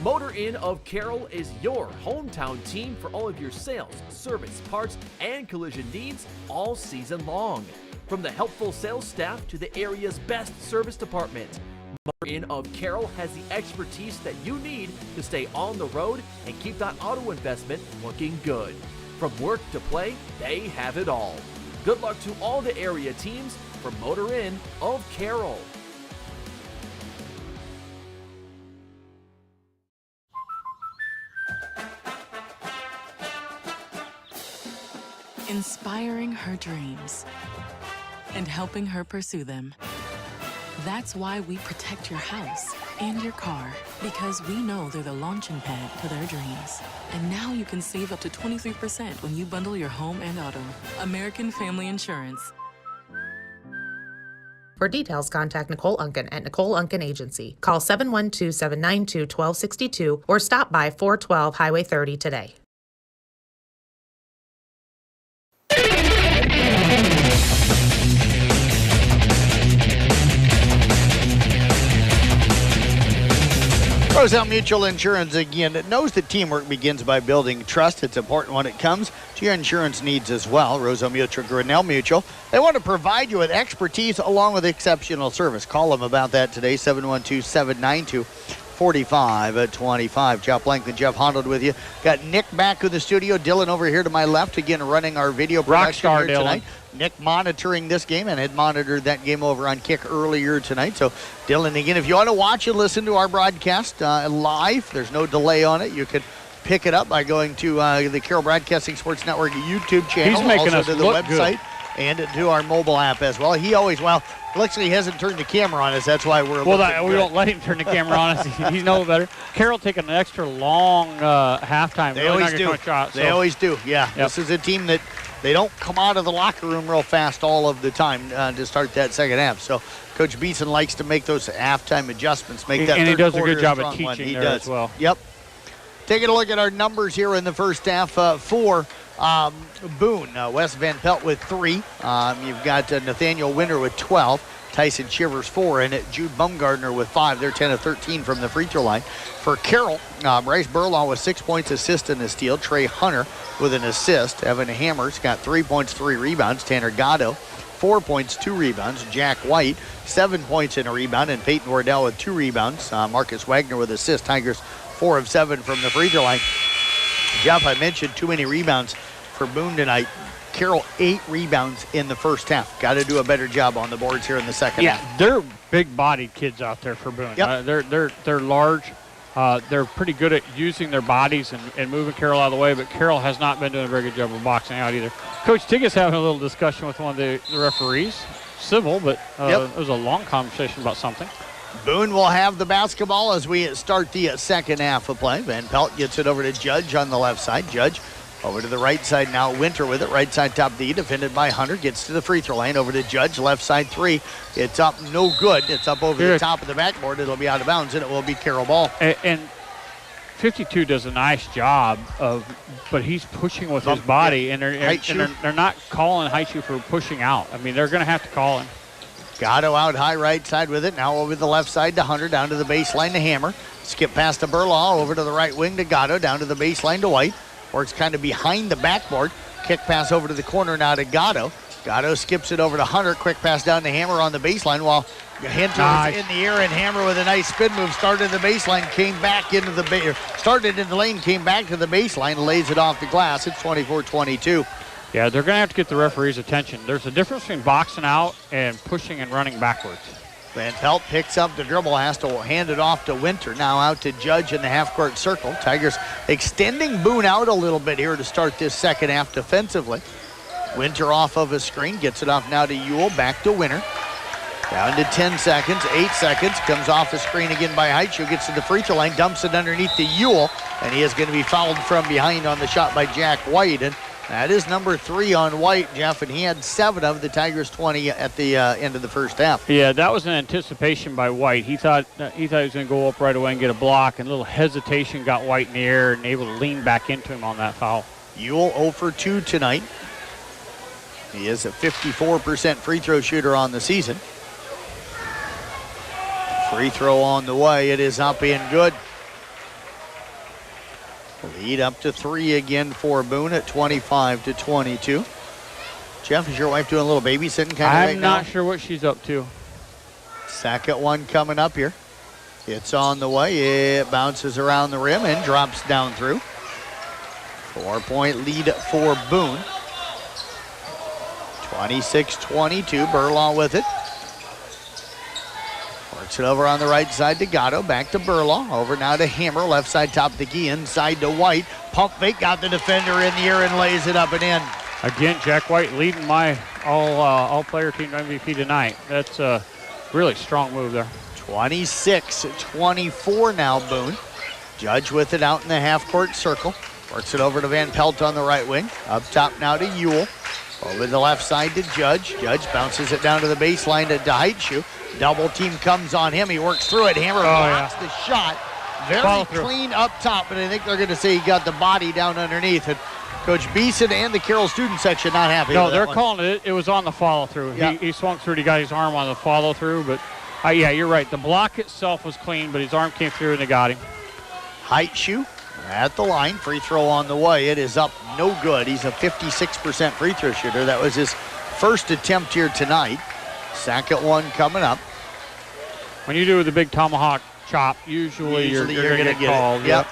Motor Inn of Carroll is your hometown team for all of your sales, service, parts, and collision needs all season long. From the helpful sales staff to the area's best service department, Motor Inn of Carroll has the expertise that you need to stay on the road and keep that auto investment looking good. From work to play, they have it all. Good luck to all the area teams from Motor Inn of Carroll. Inspiring her dreams and helping her pursue them. That's why we protect your house and your car, because we know they're the launching pad to their dreams. And now you can save up to 23% when you bundle your home and auto. American Family Insurance. For details, contact Nicole Unken at Nicole Unken Agency. Call 712-792-1262 or stop by 412 Highway 30 today. Roselle Mutual Insurance, again, it knows that teamwork begins by building trust. It's important when it comes to your insurance needs as well. Roselle Mutual, Grinnell Mutual, they want to provide you with expertise along with exceptional service. Call them about that today, 712-792-4525. Jeff Blank and Jeff Honnold with you. Got Nick back in the studio. Dylan over here to my left, again, running our video production here tonight. Nick monitoring this game and had monitored that game over on Kick earlier tonight. So, Dylan, again, if you want to watch and listen to our broadcast live, there's no delay on it. You can pick it up by going to the Carroll Broadcasting Sports Network YouTube channel. He's making also us to the look website good. And to our mobile app as well. He always, actually hasn't turned the camera on us. That's why we're we won't let him turn the camera on us. He's no better. Carroll taking an extra long halftime. They always do. They always do, yeah. Yep. This is a team that they don't come out of the locker room real fast all of the time to start that second half. So Coach Beeson likes to make those halftime adjustments, make that and third he does a quarter good job strong of teaching one. He there does as well. Yep. Taking a look at our numbers here in the first half for Boone. Wes Van Pelt with 3. You've got Nathaniel Winter with 12. Tyson Shivers 4, and Jude Bumgardner with 5. They're 10 of 13 from the free throw line. For Carroll, Bryce Burlaw with 6 points, assist, and a steal. Trey Hunter with an assist. Evan Hammer's got 3 points, 3 rebounds. Tanner Gatto, 4 points, 2 rebounds. Jack White, 7 points and a rebound. And Peyton Wardell with 2 rebounds. Marcus Wagner with assist. Tigers 4 of 7 from the free throw line. Jeff, I mentioned too many rebounds for Boone tonight. Carroll 8 rebounds in the first half. Got to do a better job on the boards here in the second half. Yeah, they're big-bodied kids out there for Boone. Yep. They're large. They're pretty good at using their bodies and moving Carroll out of the way, but Carroll has not been doing a very good job of boxing out either. Coach Tigges having a little discussion with one of the referees. Civil, but it was a long conversation about something. Boone will have the basketball as we start the second half of play. Van Pelt gets it over to Judge on the left side. Judge over to the right side now. Winter with it. Right side top D, defended by Hunter. Gets to the free throw line. Over to Judge. Left side 3. It's up. No good. It's up over the top of the backboard. It'll be out of bounds, and it will be Carroll ball. And 52 does a nice job but he's pushing with his body, and they're not calling Haichu for pushing out. I mean, they're going to have to call him. Gatto out high right side with it. Now over the left side to Hunter. Down to the baseline to Hammer. Skip past to Burlaw. Over to the right wing to Gatto. Down to the baseline to White. Works kind of behind the backboard. Kick pass over to the corner now to Gatto. Gatto skips it over to Hunter. Quick pass down to Hammer on the baseline while Hunter was in the air, and Hammer with a nice spin move started the baseline, came back into the started in the lane, came back to the baseline, lays it off the glass. It's 24-22. Yeah, they're going to have to get the referee's attention. There's a difference between boxing out and pushing and running backwards. Van Pelt picks up the dribble, has to hand it off to Winter. Now out to Judge in the half-court circle. Tigers extending Boone out a little bit here to start this second half defensively. Winter off of a screen, gets it off now to Ewell, back to Winter. Down to 10 seconds, 8 seconds. Comes off the screen again by Haichu, gets to the free throw line, dumps it underneath to Ewell, and he is going to be fouled from behind on the shot by Jack White. And that is number 3 on White, Jeff, and he had 7 of the Tigers' 20 at the end of the first half. Yeah, that was an anticipation by White. He thought he was going to go up right away and get a block, and a little hesitation got White in the air and able to lean back into him on that foul. Ewell 0 for 2 tonight. He is a 54% free throw shooter on the season. Free throw on the way. It is up and good. Lead up to 3 again for Boone at 25-22. Jeff, is your wife doing a little babysitting kind of right now? I'm not sure what she's up to. Second one coming up here. It's on the way. It bounces around the rim and drops down through. 4-point lead for Boone. 26-22. Burlaw with it. Works it over on the right side to Gatto. Back to Burlaw. Over now to Hammer. Left side top the key. Inside to White. Pump fake. Got the defender in the air and lays it up and in. Again, Jack White leading my all-player team MVP tonight. That's a really strong move there. 26-24 now, Boone. Judge with it out in the half-court circle. Works it over to Van Pelt on the right wing. Up top now to Ewell. Over the left side to Judge. Judge bounces it down to the baseline to Haichu. Double team comes on him. He works through it. Hammer blocks the shot. Very clean up top, but I think they're going to say he got the body down underneath. And Coach Beeson and the Carroll student section not happy with that. No, they're calling it. It was on the follow-through. Yeah. He swung through. He got his arm on the follow-through, but yeah, you're right. The block itself was clean, but his arm came through and they got him. Haichu at the line. Free throw on the way. It is up. No good. He's a 56% free throw shooter. That was his first attempt here tonight. Second one coming up. When you do the big tomahawk chop, usually you're going to get called. Yep.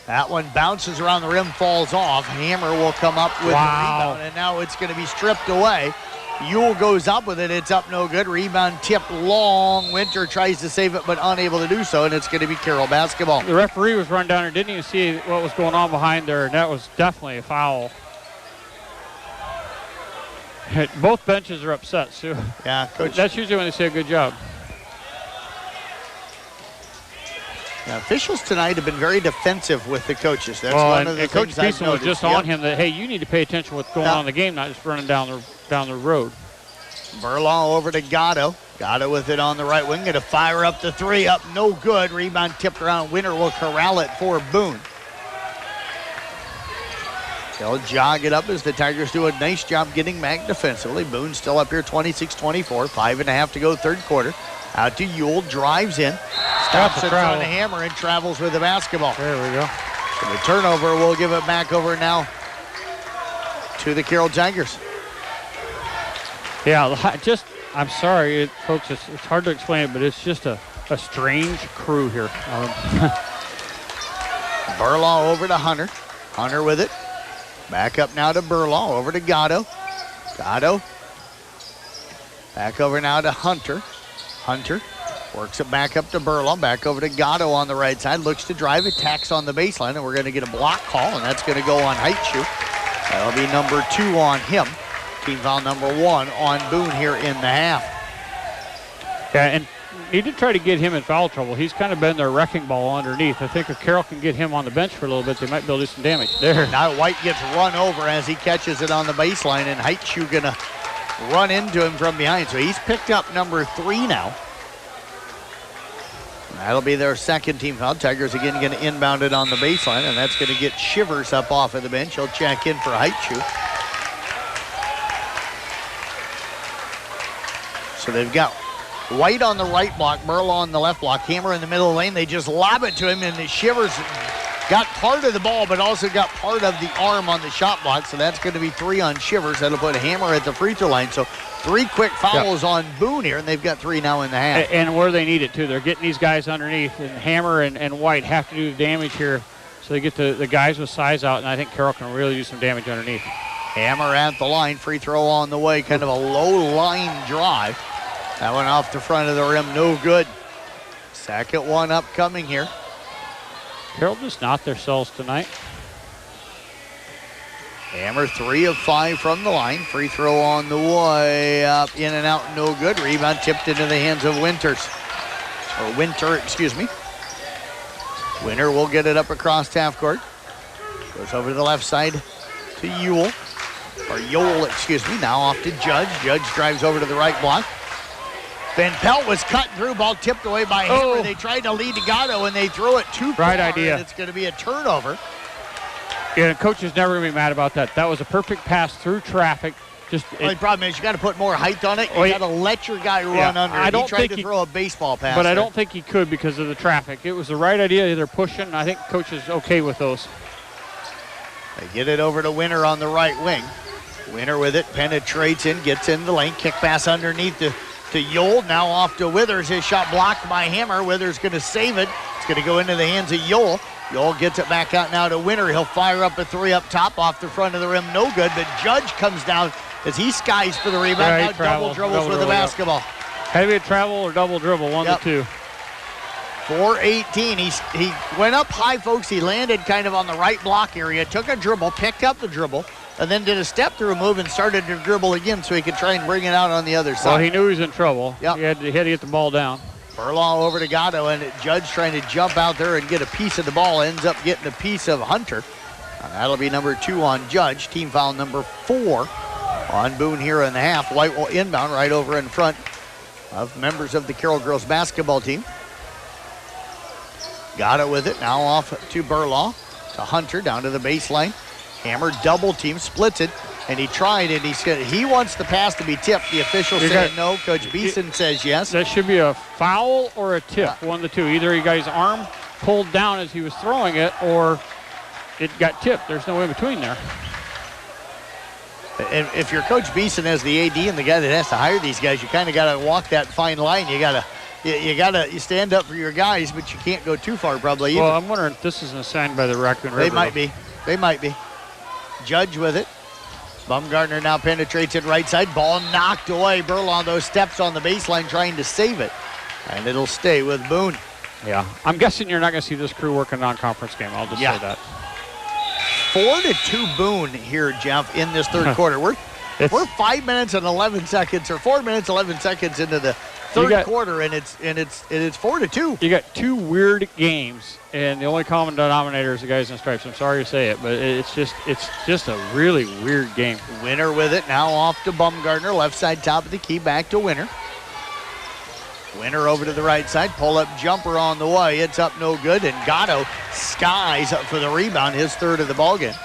That one bounces around the rim, falls off. Hammer will come up with the rebound, and now it's going to be stripped away. Ewell goes up with it. It's up no good. Rebound tipped long. Winter tries to save it, but unable to do so, and it's going to be Carroll basketball. The referee was run down and didn't even see what was going on behind there, and that was definitely a foul. Both benches are upset, Sue. Yeah, Coach. That's usually when they say a good job. Now, officials tonight have been very defensive with the coaches. That's one of the Coach things I've Beeson was noticed. just on him that, hey, you need to pay attention to what's going on in the game, not just running down the road. Burlaw over to Gatto. Gatto with it on the right wing. Going to fire up the three. Up, no good. Rebound tipped around. Winner will corral it for Boone. They'll jog it up as the Tigers do a nice job getting back defensively. Boone still up here 26-24. 5.5 to go third quarter. Out to Ewell. Drives in. Stops in front of Hammer and travels with the basketball. There we go. So the turnover will give it back over now to the Carroll Tigers. Yeah, I'm sorry, folks, it's hard to explain it, but it's just a strange crew here. Burlaw over to Hunter. Hunter with it. Back up now to Burlaw. Over to Gatto. Gatto. Back over now to Hunter. Hunter works it back up to Burlaw. Back over to Gatto on the right side. Looks to drive. Attacks on the baseline, and we're going to get a block call, and that's going to go on Heitschuh. That'll be number 2 on him. Team foul number 1 on Boone here in the half. Yeah, and need to try to get him in foul trouble. He's kind of been their wrecking ball underneath. I think if Carroll can get him on the bench for a little bit, they might be able to do some damage. There. Now White gets run over as he catches it on the baseline, and Heitschuh going to run into him from behind. So he's picked up number 3 now. That'll be their second team foul. Tigers again going to inbound it on the baseline, and that's going to get Shivers up off of the bench. He'll check in for Heitschuh. So they've got White on the right block, Burlaw on the left block, Hammer in the middle of the lane. They just lob it to him, and the Shivers got part of the ball, but also got part of the arm on the shot block. So that's going to be 3 on Shivers. That'll put Hammer at the free throw line. So 3 quick fouls on Boone here, and they've got 3 now in the half. And where they need it, too. They're getting these guys underneath, and Hammer and White have to do the damage here so they get the guys with size out, and I think Carroll can really do some damage underneath. Hammer at the line, free throw on the way, kind of a low line drive. That one off the front of the rim, no good. Second one upcoming here. Carroll just not themselves tonight. Hammer 3 of 5 from the line. Free throw on the way up, in and out, no good. Rebound tipped into the hands of Winter, excuse me. Winter will get it up across half court. Goes over to the left side to Ewell. Excuse me. Now off to Judge. Judge drives over to the right block. Van Pelt was cut through, ball tipped away by Hammer. They tried to lead to Gatto, and they threw it too far. Right idea. And it's going to be a turnover. Yeah, the coach is never going to be mad about that. That was a perfect pass through traffic. The only problem is you got to put more height on it. You got to let your guy run under it. He tried to throw a baseball pass. But I don't think he could because of the traffic. It was the right idea. They're pushing. I think coach is okay with those. They get it over to Winter on the right wing. Winter with it, penetrates in, gets in the lane, kick pass underneath to Yule. Now off to Withers. His shot blocked by Hammer. Withers going to save it. It's going to go into the hands of Yule. Yule gets it back out now to Winter. He'll fire up a 3 up top off the front of the rim. No good, but Judge comes down as he skies for the rebound. Yeah, now double dribbles with the basketball. Had to be a travel or double dribble, 1 to 2. 4-18. He went up high, folks. He landed kind of on the right block area, took a dribble, picked up the dribble, and then did a step-through move and started to dribble again so he could try and bring it out on the other side. Well, he knew he was in trouble. Yep. He had to get the ball down. Burlaw over to Gatto, and Judge trying to jump out there and get a piece of the ball. Ends up getting a piece of Hunter. And that'll be number 2 on Judge. Team foul number 4 on Boone here in the half. White will inbound right over in front of members of the Carroll girls basketball team. Gatto with it. Now off to Burlaw. To Hunter down to the baseline. Hammer double team, splits it, and he tried it. He wants the pass to be tipped. The official said no. Coach Beeson says yes. That should be a foul or a tip, 1 to 2. Either he got his arm pulled down as he was throwing it, or it got tipped. There's no in between there. And if you're Coach Beeson as the AD and the guy that has to hire these guys, you kind of got to walk that fine line. You stand up for your guys, but you can't go too far probably either. Well, I'm wondering if this is an assigned by the Raccoon River. They might be. Judge with it. Bumgarner now penetrates it right side. Ball knocked away. Burlaw, those steps on the baseline trying to save it. And it'll stay with Boone. Yeah. I'm guessing you're not going to see this crew work a non-conference game. I'll just say that. 4-2 Boone here, Jeff, in this third quarter. We're 5 minutes and 11 seconds, or 4 minutes, 11 seconds into the third quarter, and it's 4-2. You got 2 weird games, and the only common denominator is the guys in stripes. I'm sorry to say it, but it's just a really weird game. Winter with it now off to Bumgarner, left side top of the key, back to Winter. Winter over to the right side. Pull-up jumper on the way. It's up no good, and Gatto skies up for the rebound, his third of the ballgame.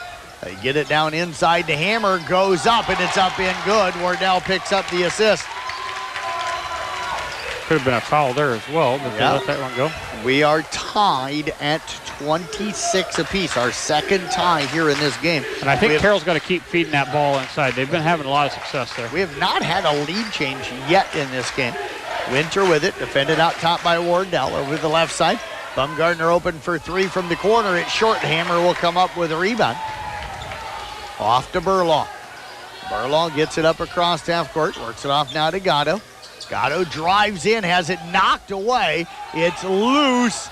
They get it down inside to Hammer, goes up, and it's up in good. Wardell picks up the assist. Could have been a foul there as well, but they let that one go. We are tied at 26 apiece, our second tie here in this game. And I think Carroll's got to keep feeding that ball inside. They've been having a lot of success there. We have not had a lead change yet in this game. Winter with it, defended out top by Wardell over the left side. Bumgardner open for three from the corner. It's short. Hammer will come up with a rebound. Off to Burlaw. Burlaw gets it up across half court, works it off now to Gatto. Gatto drives in, has it knocked away. It's loose.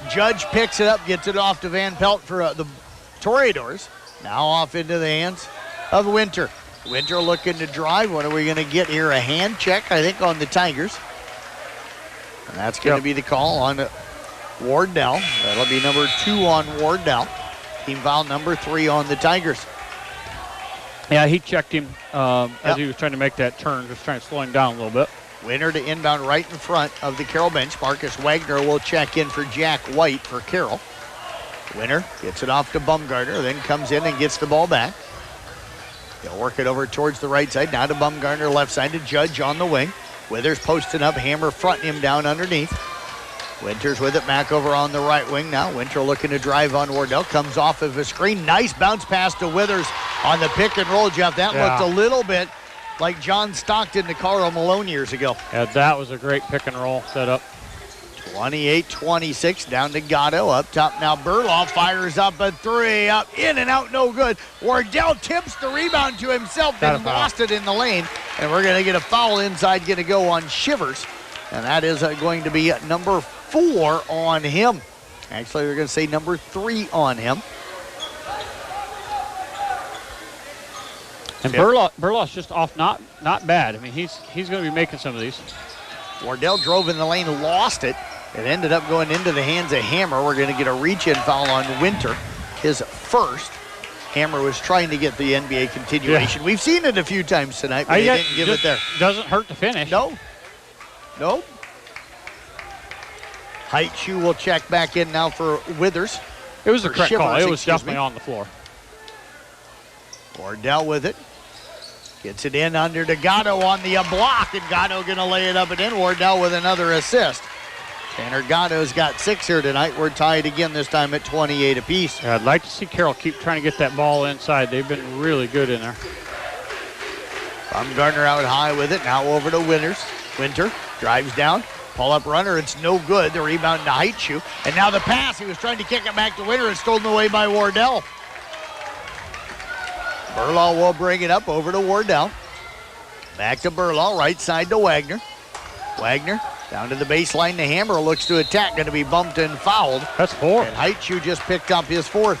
Judge picks it up, gets it off to Van Pelt for the Toreadors. Now off into the hands of Winter. Winter looking to drive. What are we going to get here? A hand check, I think, on the Tigers. And that's going to be the call on Wardell. That'll be number 2 on Wardell. Team foul number 3 on the Tigers. Yeah, he checked him as he was trying to make that turn, just trying to slow him down a little bit. Winter to inbound right in front of the Carroll bench. Marcus Wagner will check in for Jack White for Carroll. Winter gets it off to Bumgardner, then comes in and gets the ball back. He'll work it over towards the right side. Now to Bumgardner, left side to Judge on the wing. Withers posting up, Hammer fronting him down underneath. Winters with it back over on the right wing now. Winter looking to drive on Wardell. Comes off of a screen. Nice bounce pass to Withers on the pick and roll, Jeff. That looked a little bit like John Stockton to Carl Malone years ago. Yeah, that was a great pick and roll setup. 28-26, down to Gatto. Up top now, Burlaw fires up a three. Up, in and out, no good. Wardell tips the rebound to himself, then lost it in the lane. And we're going to get a foul inside, going to go on Shivers. And that is going to be number 4 on him. Actually, we're going to say number 3 on him. And Burlaw's just off not bad. I mean, he's going to be making some of these. Wardell drove in the lane, lost it. It ended up going into the hands of Hammer. We're going to get a reach-in foul on Winter, his first. Hammer was trying to get the NBA continuation. Yeah. We've seen it a few times tonight, but they didn't give it there. Doesn't hurt to finish. No. Nope. Heitschuh will check back in now for Withers. It was a correct call. It was definitely on the floor. Wardell with it. Gets it in under to Gatto on the block, and Gatto going to lay it up and in. Wardell with another assist. Tanner Gatto's got 6 here tonight. We're tied again, this time at 28 apiece. Yeah, I'd like to see Carroll keep trying to get that ball inside. They've been really good in there. Bumgardner out high with it. Now over to Winter drives down. Pull-up runner, it's no good. The rebound to Heitschuh. And now the pass. He was trying to kick it back to Winter. It's stolen away by Wardell. Burlaw will bring it up over to Wardell. Back to Burlaw, right side to Wagner. Wagner down to the baseline. The Hammer looks to attack, going to be bumped and fouled. That's 4. And Heitschuh just picked up his 4th.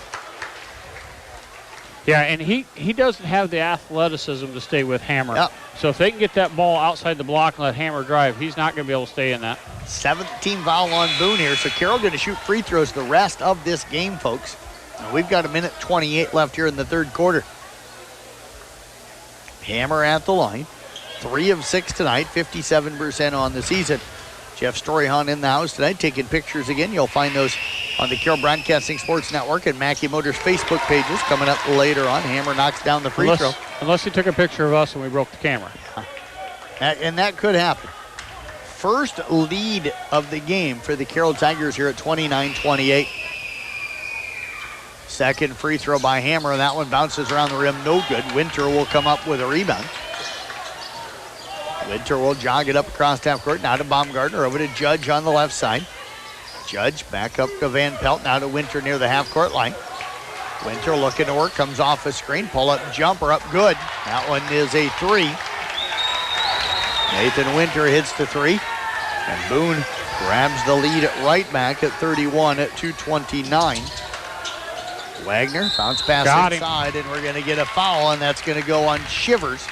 Yeah, and he doesn't have the athleticism to stay with Hammer. Yep. So if they can get that ball outside the block and let Hammer drive, he's not going to be able to stay in that. 7th team foul on Boone here. So Carroll going to shoot free throws the rest of this game, folks. And we've got 1:28 left here in the third quarter. Hammer at the line. 3 of 6 tonight, 57% on the season. Jeff Storyhan in the house tonight, taking pictures again. You'll find those on the Carroll Broadcasting Sports Network and Mackey Motors Facebook pages coming up later on. Hammer knocks down the free throw. Unless he took a picture of us and we broke the camera. And that could happen. First lead of the game for the Carroll Tigers here at 29-28. Second free throw by Hammer. That one bounces around the rim, no good. Winter will come up with a rebound. Winter will jog it up across half court. Now to Baumgartner, over to Judge on the left side. Judge back up to Van Pelt. Now to Winter near the half court line. Winter looking to work, comes off a screen. Pull up jumper up good. That one is a 3. Nathan Winter hits the 3. And Boone grabs the lead right back at 31 at 2:29. Wagner, bounce pass inside, and we're going to get a foul, and that's going to go on Shivers.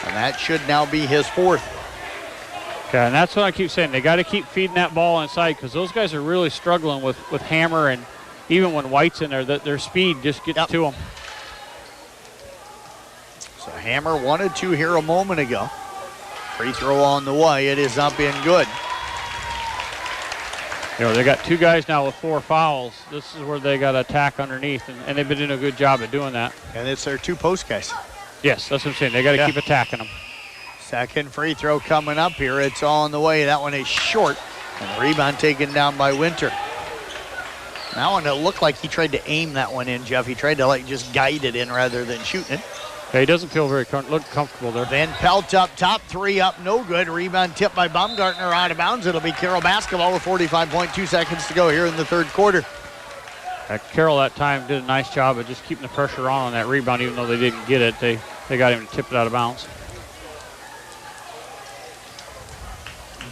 And that should now be his 4th. Okay, and that's what I keep saying. They got to keep feeding that ball inside because those guys are really struggling with Hammer, and even when White's in there, their speed just gets to them. So Hammer wanted to here a moment ago. Free throw on the way. It is up in good. You know, they got 2 guys now with 4 fouls. This is where they got to attack underneath, and they've been doing a good job at doing that. And it's their 2 post guys. Yes, that's what I'm saying. They got to keep attacking them. Second free throw coming up here. It's all on the way. That one is short. And the rebound taken down by Winter. That one, it looked like he tried to aim that one in, Jeff. He tried to just guide it in rather than shooting it. Yeah, he doesn't feel very comfortable there. Van Pelt up top, 3 up, no good. Rebound tipped by Baumgartner out of bounds. It'll be Carroll basketball with 45.2 seconds to go here in the third quarter. Carroll that time did a nice job of just keeping the pressure on that rebound, even though they didn't get it. They got him to tip it out of bounds.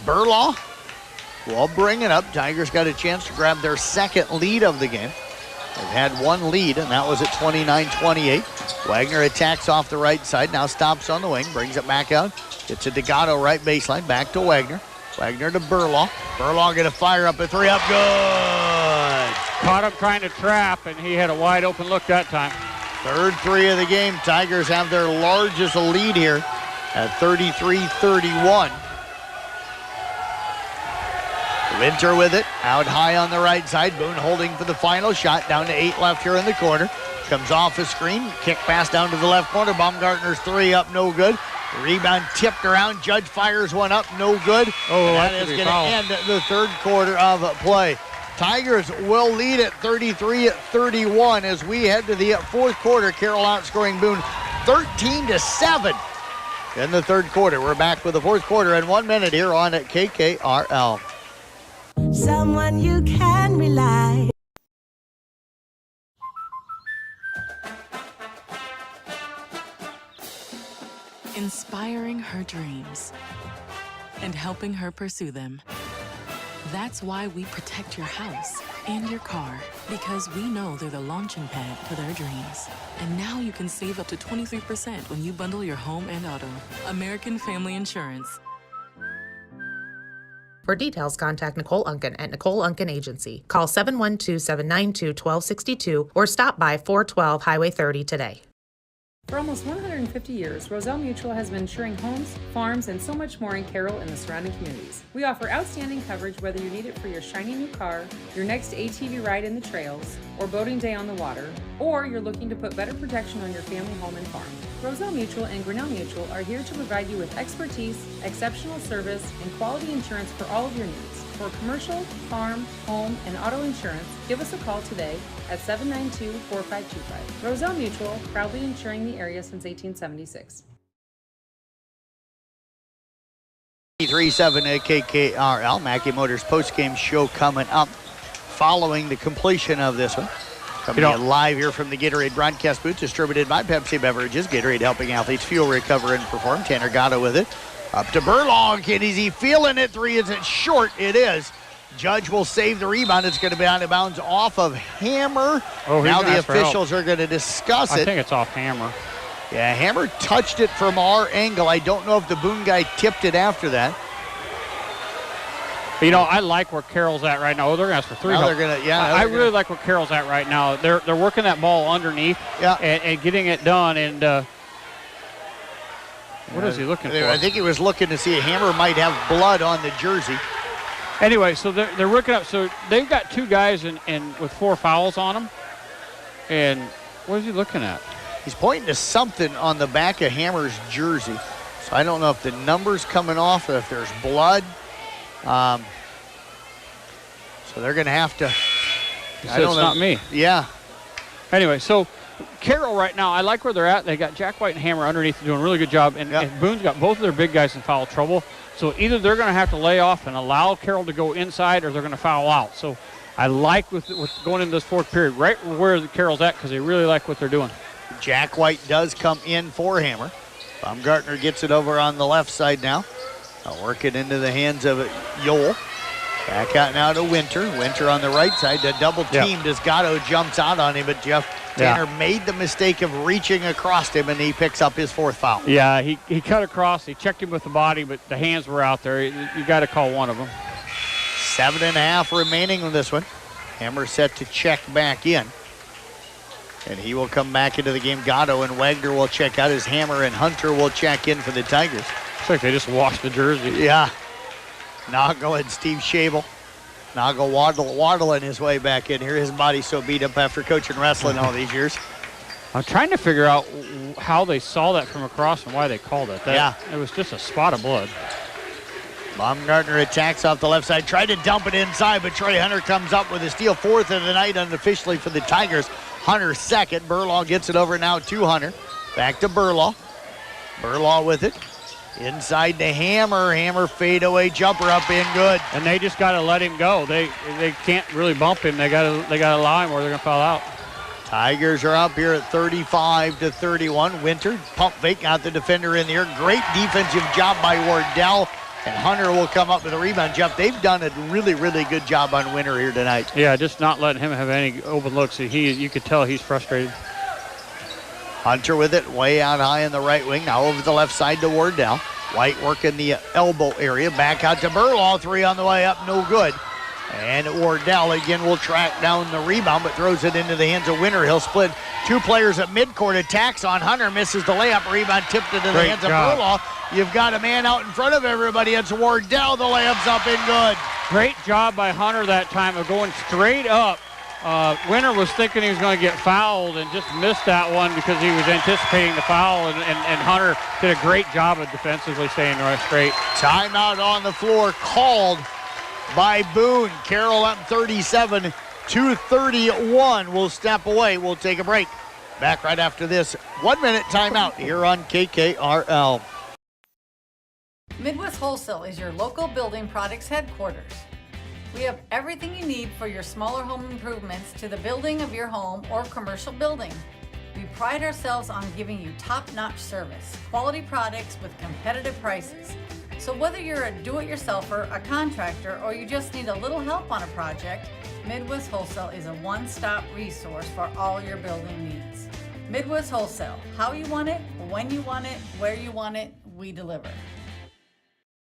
Burlaw will bring it up. Tigers got a chance to grab their second lead of the game. They've had 1 lead, and that was at 29-28. Wagner attacks off the right side, now stops on the wing, brings it back out. Gets a Delgado right baseline, back to Wagner. Wagner to Burlaw. Burlaw going to fire up a 3 up, good. Caught him trying to trap, and he had a wide open look that time. Third 3 of the game. Tigers have their largest lead here at 33-31. Winter with it, out high on the right side. Boone holding for the final shot, down to 8 left here in the corner. Comes off a screen, kick pass down to the left corner. Baumgartner's 3 up, no good. Rebound tipped around, Judge fires one up, no good. Oh, that is going to end the third quarter of play. Tigers will lead at 33-31 as we head to the fourth quarter. Carroll outscoring Boone 13-7 in the third quarter. We're back with the fourth quarter in 1 minute here on KKRL. Someone you can rely. Inspiring her dreams and helping her pursue them. That's why we protect your house and your car, because we know they're the launching pad to their dreams. And now you can save up to 23% when you bundle your home and auto. American Family Insurance. For details, contact Nicole Unken at Nicole Unken Agency. Call 712-792-1262 or stop by 412 Highway 30 today. For almost 150 years, Roselle Mutual has been insuring homes, farms, and so much more in Carroll and the surrounding communities. We offer outstanding coverage whether you need it for your shiny new car, your next ATV ride in the trails, or boating day on the water, or you're looking to put better protection on your family home and farm. Roselle Mutual and Grinnell Mutual are here to provide you with expertise, exceptional service, and quality insurance for all of your needs. For commercial, farm, home, and auto insurance, give us a call today at 792-4525. Roselle Mutual, proudly insuring the area since 1876. 3-7 at KKRL. Mackey Motors postgame show coming up following the completion of this one. Coming in live here from the Gatorade broadcast booth, distributed by Pepsi Beverages. Gatorade helping athletes fuel, recover, and perform. Tanner Gatto with it. Up to Burlaw. Is he feeling it? 3 isn't short. It is. Judge will save the rebound. It's going to be out of bounds off of Hammer. Oh, now the officials are going to discuss it. I think it's off Hammer. Yeah, Hammer touched it from our angle. I don't know if the Boone guy tipped it after that. But, you know, I like where Carroll's at right now. Oh, they're going to ask for 3. Now they're gonna, yeah, I really like where Carroll's at right now. They're working that ball underneath and getting it done. And what is he looking for? I think he was looking to see a Hammer might have blood on the jersey. Anyway, so they're working up. So they've got 2 guys in with 4 fouls on them. And what is he looking at? He's pointing to something on the back of Hammer's jersey. So I don't know if the number's coming off or if there's blood. So they're going to have to. I don't know. It's not me. Yeah. Anyway, so Carroll right now, I like where they're at. They got Jack White and Hammer underneath doing a really good job. And Boone's got both of their big guys in foul trouble. So either they're going to have to lay off and allow Carroll to go inside or they're going to foul out. So I like with going into this fourth period right where the Carroll's at because they really like what they're doing. Jack White does come in for Hammer. Baumgartner gets it over on the left side now. I'll work it into the hands of Yoel. Back out now to Winter. Winter on the right side. The double team. Desgato jumps out on him, but Jeff Tanner made the mistake of reaching across him, and he picks up his 4th foul. Yeah, he cut across. He checked him with the body, but the hands were out there. You got to call one of them. 7.5 remaining on this one. Hammer set to check back in. And he will come back into the game. Gatto and Wagner will check out as Hammer, and Hunter will check in for the Tigers. It's like they just washed the jersey. Yeah. Now go ahead, Steve Schabel. Now go waddling his way back in here. His body's so beat up after coaching wrestling all these years. I'm trying to figure out how they saw that from across and why they called it. It was just a spot of blood. Baumgartner attacks off the left side. Tried to dump it inside, but Trey Hunter comes up with a steal. 4th of the night unofficially for the Tigers. Hunter second. Burlaw gets it over now to Hunter. Back to Burlaw. Burlaw with it. Inside to Hammer. Hammer fadeaway jumper up in good. And they just got to let him go. They can't really bump him. They got to allow him or they're going to foul out. Tigers are up here at 35-31. Winter pump fake, got the defender in the air. Great defensive job by Wardell. And Hunter will come up with a rebound. Jeff, they've done a really, really good job on Winter here tonight. Yeah, just not letting him have any open looks. You could tell he's frustrated. Hunter with it, way out high in the right wing. Now over the left side to Wardell. White working the elbow area. Back out to Burlaw. 3 on the way up, no good. And Wardell again will track down the rebound, but throws it into the hands of Winter. He'll split 2 players at midcourt. Attacks on Hunter, misses the layup. Rebound tipped into the hands of Burlaw. You've got a man out in front of everybody. It's Wardell. The layup's up and good. Great job by Hunter that time of going straight up. Winter was thinking he was going to get fouled and just missed that one because he was anticipating the foul, and Hunter did a great job of defensively staying straight. Timeout on the floor called by Boone. Carroll up 37-31. We'll step away. We'll take a break. Back right after this 1-minute timeout here on KKRL. Midwest Wholesale is your local building products headquarters. We have everything you need for your smaller home improvements to the building of your home or commercial building. We pride ourselves on giving you top-notch service, quality products with competitive prices. So whether you're a do-it-yourselfer, a contractor, or you just need a little help on a project, Midwest Wholesale is a one-stop resource for all your building needs. Midwest Wholesale, how you want it, when you want it, where you want it, we deliver.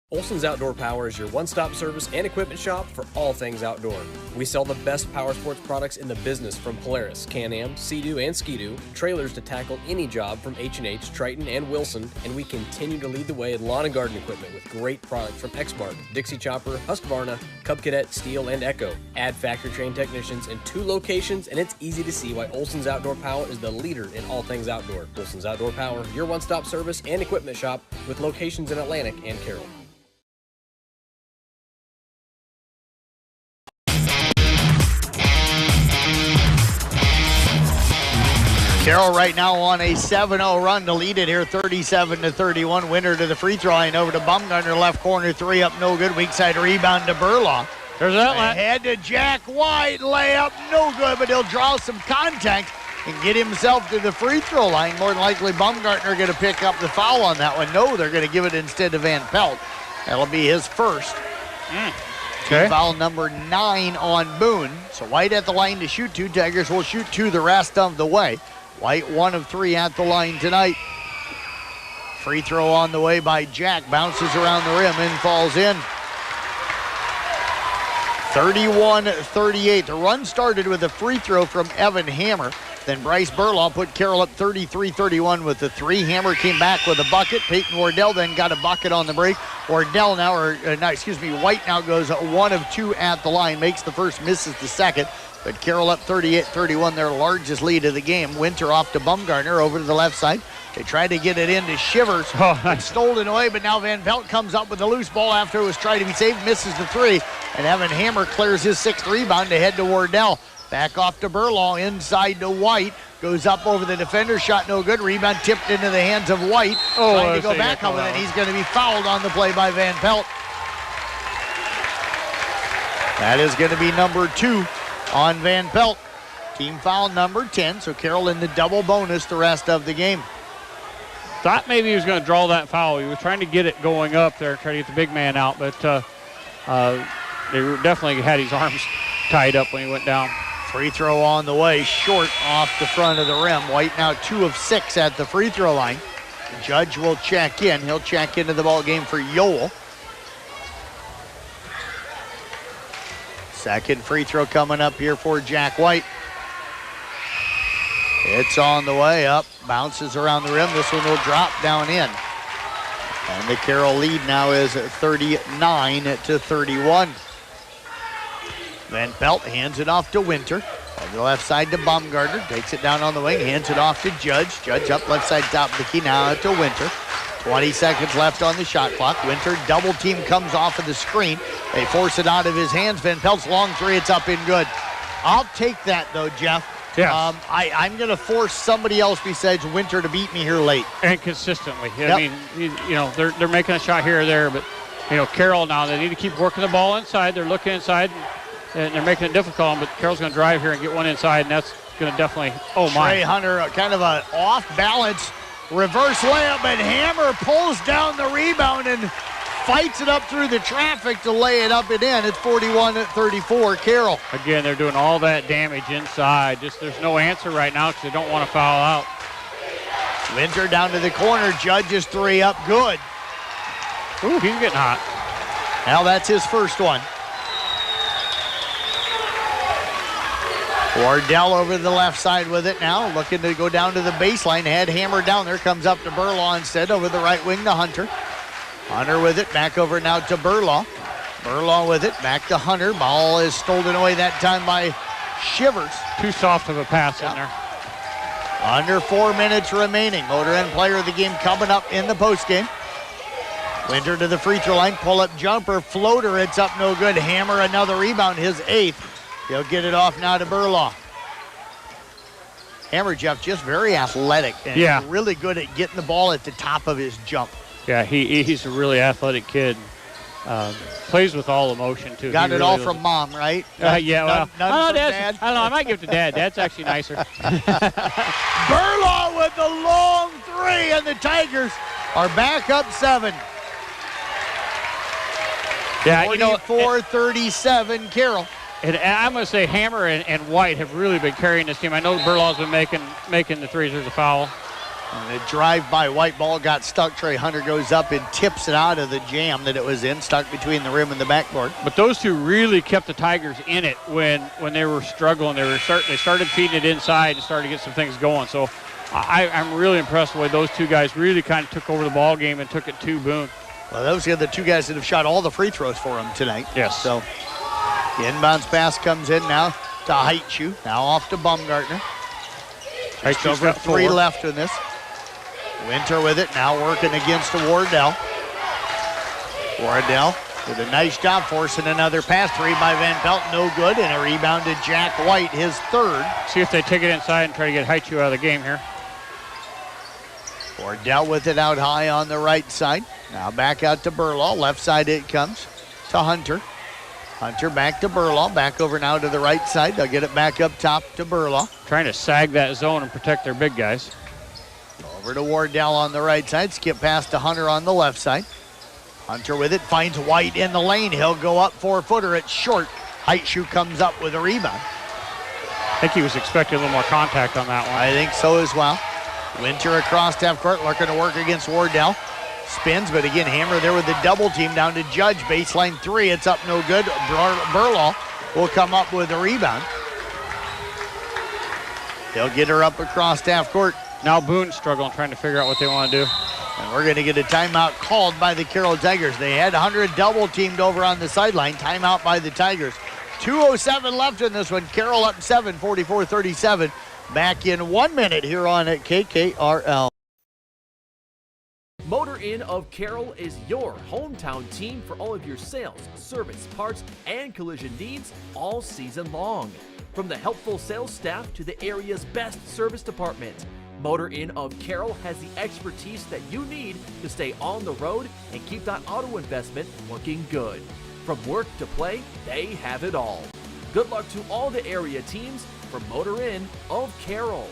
Olson's Outdoor Power is your one-stop service and equipment shop for all things outdoor. We sell the best power sports products in the business from Polaris, Can-Am, Sea-Doo, and Ski-Doo, trailers to tackle any job from H&H, Triton, and Wilson, and we continue to lead the way in lawn and garden equipment with great products from Exmark, Dixie Chopper, Husqvarna, Cub Cadet, Steel, and Echo. Add factory-trained technicians in 2 locations, and it's easy to see why Olson's Outdoor Power is the leader in all things outdoor. Olson's Outdoor Power, your one-stop service and equipment shop with locations in Atlantic and Carroll. Carroll right now on a 7-0 run to lead it here, 37-31. Winter to the free throw line, over to Baumgartner, left corner, 3 up, no good. Weak side rebound to Burlaw. There's that one. Ahead to Jack White, layup, no good, but he'll draw some contact and get himself to the free throw line. More than likely, Baumgartner going to pick up the foul on that one. No, they're going to give it instead to Van Pelt. That'll be his first. Okay. Foul number 9 on Boone. So White at the line to shoot 2. Tigers will shoot 2 the rest of the way. White 1 of 3 at the line tonight. Free throw on the way by Jack. Bounces around the rim and falls in. 31-38. The run started with a free throw from Evan Hammer. Then Bryce Burlaw put Carroll up 33-31 with the 3. Hammer came back with a bucket. Peyton Wardell then got a bucket on the break. White now goes 1 of 2 at the line. Makes the first, misses the second. But Carroll up 38-31, their largest lead of the game. Winter off to Baumgartner over to the left side. They tried to get it into Shivers. It's stolen away, but now Van Pelt comes up with a loose ball after it was tried to be saved, misses the 3. And Evan Hammer clears his 6th rebound to head to Wardell. Back off to Burlaw, inside to White. Goes up over the defender, shot no good. Rebound tipped into the hands of White. Trying to go back up with it. He's going to be fouled on the play by Van Pelt. That is going to be number 2 on Van Pelt. Team foul number 10, so Carroll in the double bonus the rest of the game. Thought maybe he was going to draw that foul. He was trying to get it going up there, try to get the big man out, but they definitely had his arms tied up when he went down. Free throw on the way, short off the front of the rim. White now 2 of 6 at the free throw line. The judge will check in. He'll check into the ball game for Yoel. Second free throw coming up here for Jack White. It's on the way up, bounces around the rim. This one will drop down in. And the Carroll lead now is 39-31. Van Pelt hands it off to Winter. On the left side to Baumgartner. Takes it down on the wing. Hands it off to Judge. Judge up left side top of the key. Now to Winter. 20 seconds left on the shot clock. Winter double team comes off of the screen. They force it out of his hands. Van Pelt's long three. It's up and good. I'll take that though, Jeff. Yeah. I'm going to force somebody else besides Winter to beat me here late. And consistently. I mean, they're making a shot here or there, but, Carroll now, they need to keep working the ball inside. They're looking inside, and they're making it difficult, but Carroll's going to drive here and get one inside, and that's going to definitely, Trey Hunter, kind of an off-balance reverse layup, and Hammer pulls down the rebound and fights it up through the traffic to lay it up and in. It's 41-34, Carroll. Again, they're doing all that damage inside. Just there's no answer right now because they don't want to foul out. Winter down to the corner. Judge's three up good. Ooh, he's getting hot. Now that's his first one. Wardell over the left side with it now, looking to go down to the baseline. Had Hammer down there, comes up to Burlaw instead, over the right wing to Hunter. Hunter with it, back over now to Burlaw. Burlaw with it, back to Hunter. Ball is stolen away that time by Shivers. Too soft of a pass in there. Under 4 minutes remaining. Motor Inn player of the game coming up in the postgame. Winter to the free throw line, pull-up jumper, floater, it's up no good. Hammer another rebound, his eighth. He'll get it off now to Burlaw. Hammer, Jeff, just very athletic and really good at getting the ball at the top of his jump. Yeah, he's a really athletic kid. Plays with all emotion, too. Got it all from Mom, right? Yeah, well, none from Dad. I don't know, I might give it to Dad. Dad's actually nicer. Burlaw with the long three, and the Tigers are back up 7. Yeah, 44-37, Carroll. And I'm going to say Hammer and White have really been carrying this team. I know Burlaw's been making the threes. There's a foul. And a drive by White, ball got stuck. Trey Hunter goes up and tips it out of the jam that it was in, stuck between the rim and the backboard. But those two really kept the Tigers in it when they were struggling. They started feeding it inside and started to get some things going. So I'm really impressed with the way those two guys really kind of took over the ball game and took it to Boone. Well, those are the two guys that have shot all the free throws for him tonight. Yes. So the inbounds pass comes in now to Heitschuh. Now off to Baumgartner. Just over 3 left in this. Winter with it, now working against Wardell. Wardell with a nice job forcing another pass. Three by Van Pelt, no good, and a rebound to Jack White, his third. See if they take it inside and try to get Heitschuh out of the game here. Wardell with it out high on the right side. Now back out to Burlaw. Left side it comes to Hunter. Hunter back to Burlaw. Back over now to the right side. They'll get it back up top to Burlaw. Trying to sag that zone and protect their big guys. Over to Wardell on the right side. Skip past to Hunter on the left side. Hunter with it. Finds White in the lane. He'll go up 4-footer. It's short. Heitschuh comes up with a rebound. I think he was expecting a little more contact on that one. I think so as well. Winter across half court, looking to work against Wardell. Spins, but again, Hammer there with the double team down to Judge. Baseline three, it's up no good. Burlaw will come up with a rebound. They'll get her up across half court. Now Boone's struggling, trying to figure out what they want to do. And we're going to get a timeout called by the Carroll Tigers. They had 100 double teamed over on the sideline. Timeout by the Tigers. 2:07 left in this one. Carroll up 7, 44-37. Back in 1 minute here on at KKRL. Motor Inn of Carroll is your hometown team for all of your sales, service, parts, and collision needs all season long. From the helpful sales staff to the area's best service department, Motor Inn of Carroll has the expertise that you need to stay on the road and keep that auto investment looking good. From work to play, they have it all. Good luck to all the area teams from Motor Inn of Carroll.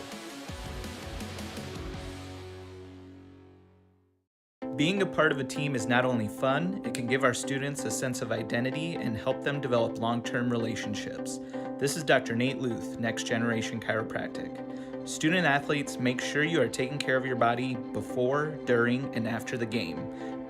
Being a part of a team is not only fun, it can give our students a sense of identity and help them develop long-term relationships. This is Dr. Nate Luth, Next Generation Chiropractic. Student athletes, make sure you are taking care of your body before, during, and after the game.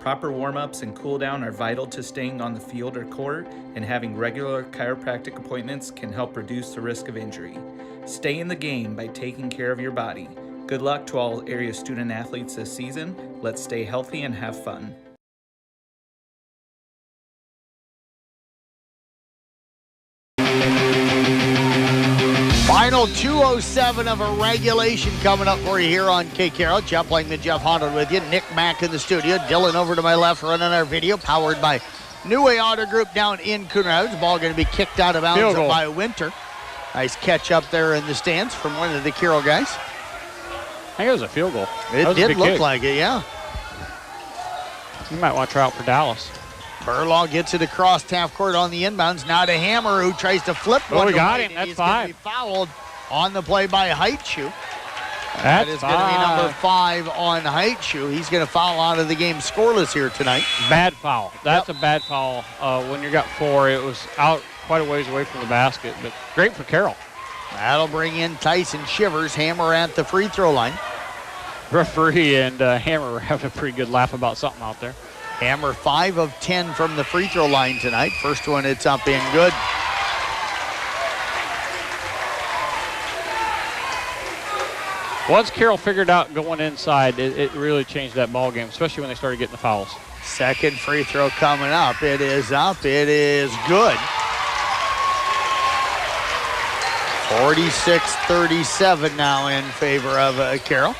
Proper warm-ups and cool-down are vital to staying on the field or court, and having regular chiropractic appointments can help reduce the risk of injury. Stay in the game by taking care of your body. Good luck to all area student athletes this season. Let's stay healthy and have fun. Final 2:07 of a regulation coming up for you here on K Carroll. Jeff Langman, Jeff Honnold with you. Nick Mack in the studio. Dylan over to my left running our video, powered by New Way Auto Group down in Coon Rapids. Ball going to be kicked out of bounds by Winter. Nice catch up there in the stands from one of the Carroll guys. I think it was a field goal. It did look like it, yeah. You might want to try out for Dallas. Burlaw gets it across half court on the inbounds. Now to Hammer, who tries to flip one. Oh, we got him. He's That's 5. Be fouled on the play by Heitschuh. That's that is going to be number 5 on Heitschuh. He's going to foul out of the game scoreless here tonight. Bad foul. That's a bad foul. When you got 4, it was out quite a ways away from the basket, but great for Carroll. That'll bring in Tyson Shivers. Hammer at the free throw line. Referee and Hammer were having a pretty good laugh about something out there. Hammer 5 of 10 from the free throw line tonight. First one, it's up in good. Once Carroll figured out going inside, it really changed that ball game, especially when they started getting the fouls. Second free throw coming up. It is up. It is good. 46-37 now in favor of Carroll.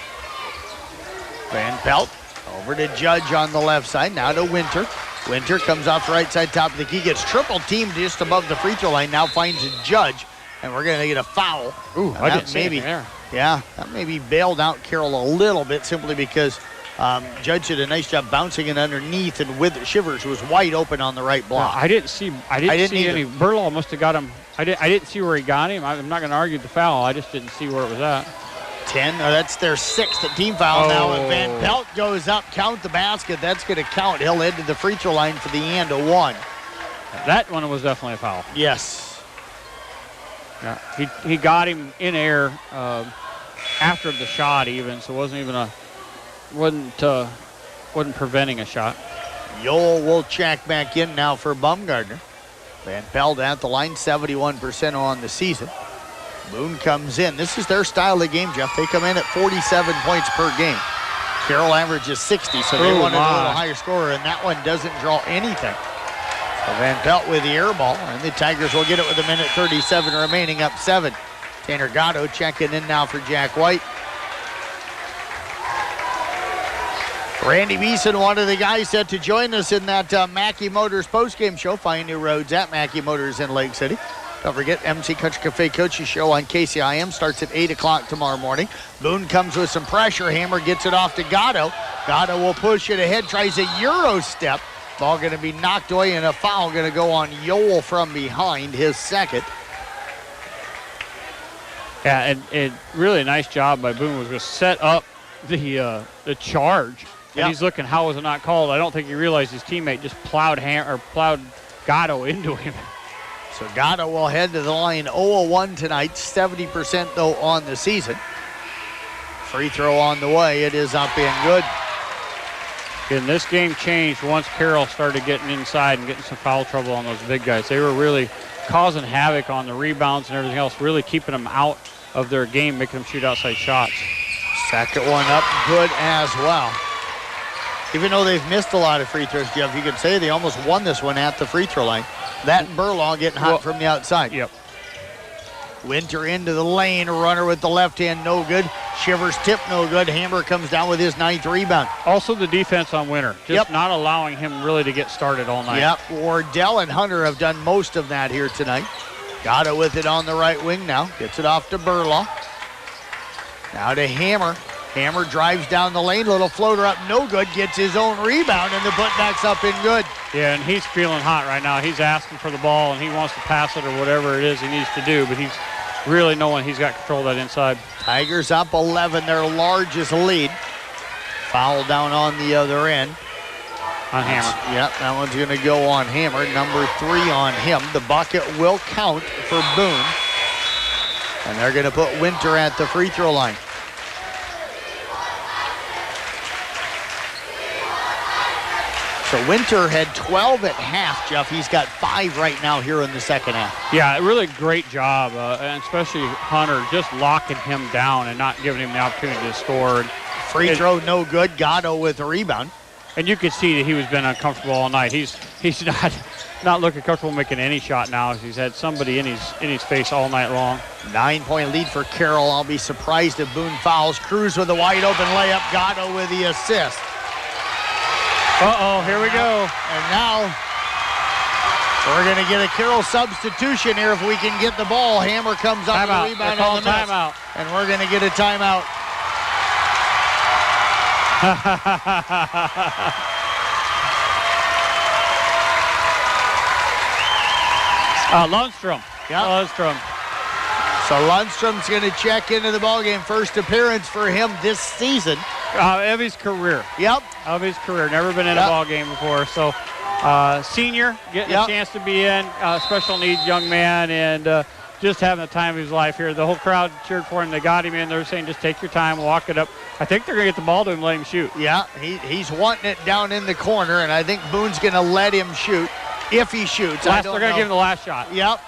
Van Pelt over to Judge on the left side. Now to Winter. Winter comes off the right side, top of the key, gets triple teamed just above the free throw line. Now finds a Judge, and we're going to get a foul. Ooh, I didn't see anything there. Yeah, that maybe bailed out Carroll a little bit simply because Judge did a nice job bouncing it underneath, and with Shivers was wide open on the right block. I didn't see any. Burlaw must have got him. I didn't see where he got him. I'm not going to argue the foul. I just didn't see where it was at. 10. That's their 6th team foul now. If Van Pelt goes up, count the basket. That's going to count. He'll head to the free throw line for the and a 1. That one was definitely a foul. Yes. Yeah, he got him in air after the shot even, so it wasn't preventing a shot. Yoel will check back in now for Baumgartner. Van Pelt at the line, 71% on the season. Boone comes in. This is their style of game, Jeff. They come in at 47 points per game. Carroll averages 60, so they wanted a little higher scorer, and that one doesn't draw anything. So Van Pelt with the air ball, and the Tigers will get it with 1:37 remaining, up 7. Tanner Gatto checking in now for Jack White. Randy Beeson, one of the guys set to join us in that Mackey Motors postgame show. Find new roads at Mackey Motors in Lake City. Don't forget, MC Country Cafe Coaches Show on KCIM starts at 8 o'clock tomorrow morning. Boone comes with some pressure. Hammer gets it off to Gatto. Gatto will push it ahead, tries a Euro step. Ball going to be knocked away, and a foul going to go on Yoel from behind, his second. Yeah, and really a nice job by Boone was just set up the charge. And he's looking, how was it not called? I don't think he realized his teammate just plowed Gatto into him. So Gatto will head to the line 0-1 tonight, 70% though on the season. Free throw on the way. It is up and good. And this game changed once Carroll started getting inside and getting some foul trouble on those big guys. They were really causing havoc on the rebounds and everything else, really keeping them out of their game, making them shoot outside shots. Second one up, good as well. Even though they've missed a lot of free throws, Jeff, you could say they almost won this one at the free throw line. That and Burlaw getting hot from the outside. Yep. Winter into the lane, runner with the left hand, no good. Shivers tip, no good. Hammer comes down with his 9th rebound. Also the defense on Winter, just not allowing him really to get started all night. Yep, Wardell and Hunter have done most of that here tonight. Got it with it on the right wing now. Gets it off to Burlaw. Now to Hammer. Hammer drives down the lane, little floater up, no good, gets his own rebound, and the putback's up and good. Yeah, and he's feeling hot right now. He's asking for the ball, and he wants to pass it or whatever it is he needs to do, but he's really knowing he's got control of that inside. Tigers up 11, their largest lead. Foul down on the other end. On Hammer. Yep, that one's going to go on Hammer. Number 3 on him. The bucket will count for Boone. And they're going to put Winter at the free throw line. So Winter had 12 at half, Jeff. He's got 5 right now here in the second half. Yeah, really great job, and especially Hunter just locking him down and not giving him the opportunity to score. Free throw, no good. Gatto with a rebound. And you could see that he was been uncomfortable all night. He's not not looking comfortable making any shot now. He's had somebody in his face all night long. 9-point lead for Carroll. I'll be surprised if Boone fouls. Cruz with a wide open layup. Gatto with the assist. Uh-oh, here we go. And now we're going to get a Carroll substitution here if we can get the ball. Hammer comes up with a rebound on the miss. Timeout. And we're going to get a timeout. Lundstrom. Yep. Lundstrom. So Lundstrom's going to check into the ballgame. First appearance for him this season. Of his career. Yep. Of his career. Never been in a ball game before. So senior, getting a chance to be in, special needs young man, and just having the time of his life here. The whole crowd cheered for him. They got him in. They're saying just take your time, walk it up. I think they're going to get the ball to him and let him shoot. Yeah, he's wanting it down in the corner, and I think Boone's going to let him shoot if he shoots. They're going to give him the last shot. Yep.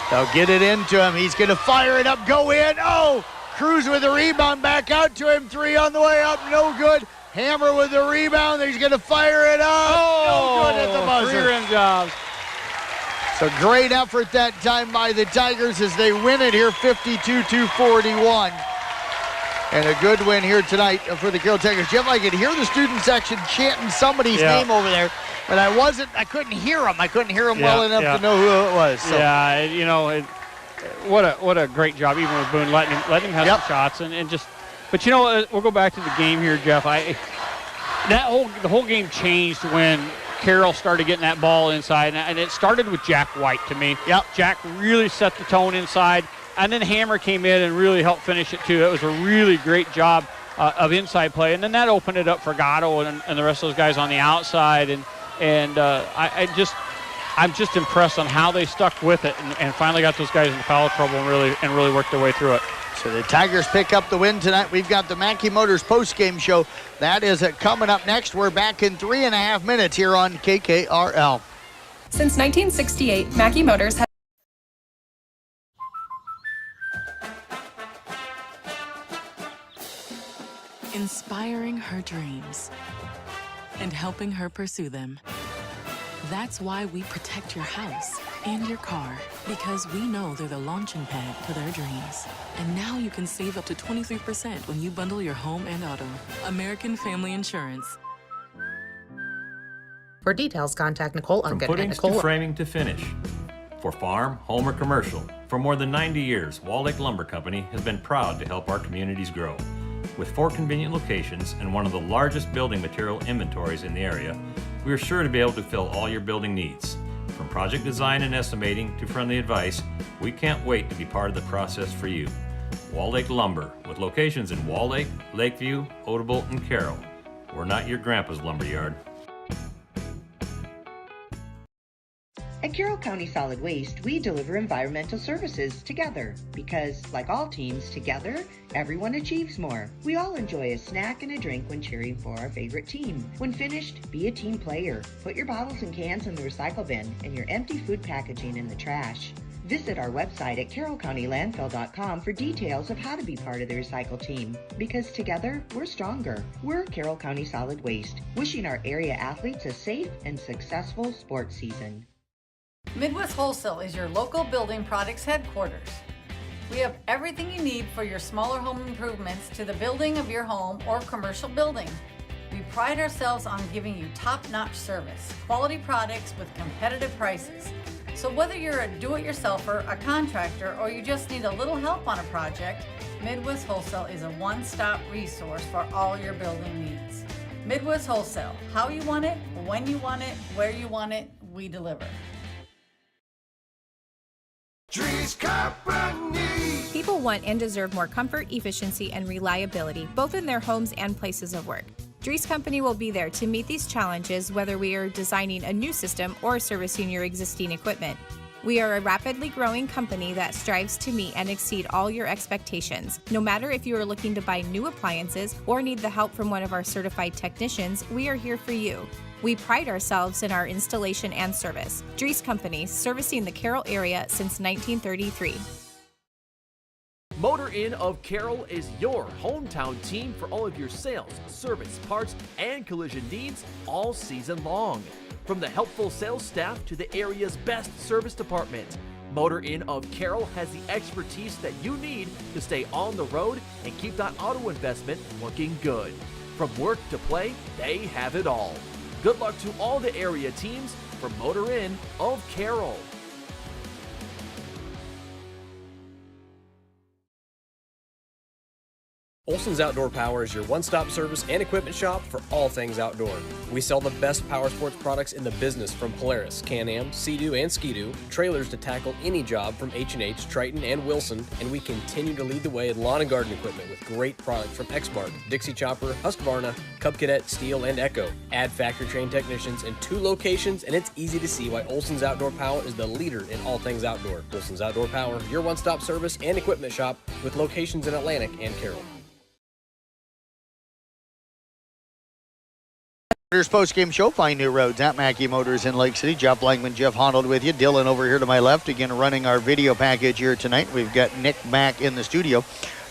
They'll get it into him. He's going to fire it up, go in. Oh, Cruz with the rebound, back out to him. 3 on the way up, no good. Hammer with the rebound. He's going to fire it up. No good at the buzzer. 3 rim jobs. So great effort that time by the Tigers as they win it here 52-41. And a good win here tonight for the Carroll Tigers. Jeff, I could hear the student section chanting somebody's name over there, but I couldn't hear them. I couldn't hear them well enough to know who it was. So. Yeah, you know, what a great job, even with Boone letting him have some shots and just. But you know, we'll go back to the game here, Jeff. The whole game changed when Carroll started getting that ball inside, and it started with Jack White to me. Yep. Jack really set the tone inside, and then Hammer came in and really helped finish it too. It was a really great job of inside play, and then that opened it up for Gatto and the rest of those guys on the outside, and I'm just impressed on how they stuck with it and finally got those guys in foul trouble and really worked their way through it. So the Tigers pick up the win tonight. We've got the Mackey Motors post-game show. That is coming up next. We're back in 3.5 minutes here on KKRL. Since 1968, Mackey Motors has inspiring her dreams and helping her pursue them. That's why we protect your house and your car, because we know they're the launching pad to their dreams. And now you can save up to 23% when you bundle your home and auto. American Family Insurance. For details, contact Nicole Unken. From footings to framing to finish. For farm, home, or commercial, for more than 90 years, Wall Lake Lumber Company has been proud to help our communities grow. With 4 convenient locations and one of the largest building material inventories in the area, we are sure to be able to fill all your building needs. From project design and estimating to friendly advice, we can't wait to be part of the process for you. Wall Lake Lumber, with locations in Wall Lake, Lakeview, Odebolt, and Carroll. We're not your grandpa's lumberyard. At Carroll County Solid Waste, we deliver environmental services together because, like all teams, together, everyone achieves more. We all enjoy a snack and a drink when cheering for our favorite team. When finished, be a team player. Put your bottles and cans in the recycle bin and your empty food packaging in the trash. Visit our website at carrollcountylandfill.com for details of how to be part of the recycle team. Because together, we're stronger. We're Carroll County Solid Waste, wishing our area athletes a safe and successful sports season. Midwest Wholesale is your local building products headquarters. We have everything you need for your smaller home improvements to the building of your home or commercial building. We pride ourselves on giving you top-notch service, quality products with competitive prices. So whether you're a do-it-yourselfer, a contractor, or you just need a little help on a project, Midwest Wholesale is a one-stop resource for all your building needs. Midwest Wholesale, how you want it, when you want it, where you want it, we deliver. People want and deserve more comfort, efficiency, and reliability, both in their homes and places of work. Dries Company will be there to meet these challenges, whether we are designing a new system or servicing your existing equipment. We are a rapidly growing company that strives to meet and exceed all your expectations. No matter if you are looking to buy new appliances or need the help from one of our certified technicians, we are here for you. We pride ourselves in our installation and service. Dries Company, servicing the Carroll area since 1933. Motor Inn of Carroll is your hometown team for all of your sales, service, parts, and collision needs all season long. From the helpful sales staff to the area's best service department, Motor Inn of Carroll has the expertise that you need to stay on the road and keep that auto investment looking good. From work to play, they have it all. Good luck to all the area teams from Motor Inn of Carroll. Olson's Outdoor Power is your one-stop service and equipment shop for all things outdoor. We sell the best power sports products in the business from Polaris, Can-Am, Sea-Doo, and Ski-Doo, trailers to tackle any job from H&H, Triton, and Wilson, and we continue to lead the way in lawn and garden equipment with great products from Exmark, Dixie Chopper, Husqvarna, Cub Cadet, Steel, and Echo. Add factory-trained technicians in 2 locations, and it's easy to see why Olson's Outdoor Power is the leader in all things outdoor. Olson's Outdoor Power, your one-stop service and equipment shop with locations in Atlantic and Carroll. Motors post-game show, find new roads at Mackey Motors in Lake City. Jeff Langman, Jeff Honnold with you. Dylan over here to my left, again running our video package here tonight. We've got Nick back in the studio.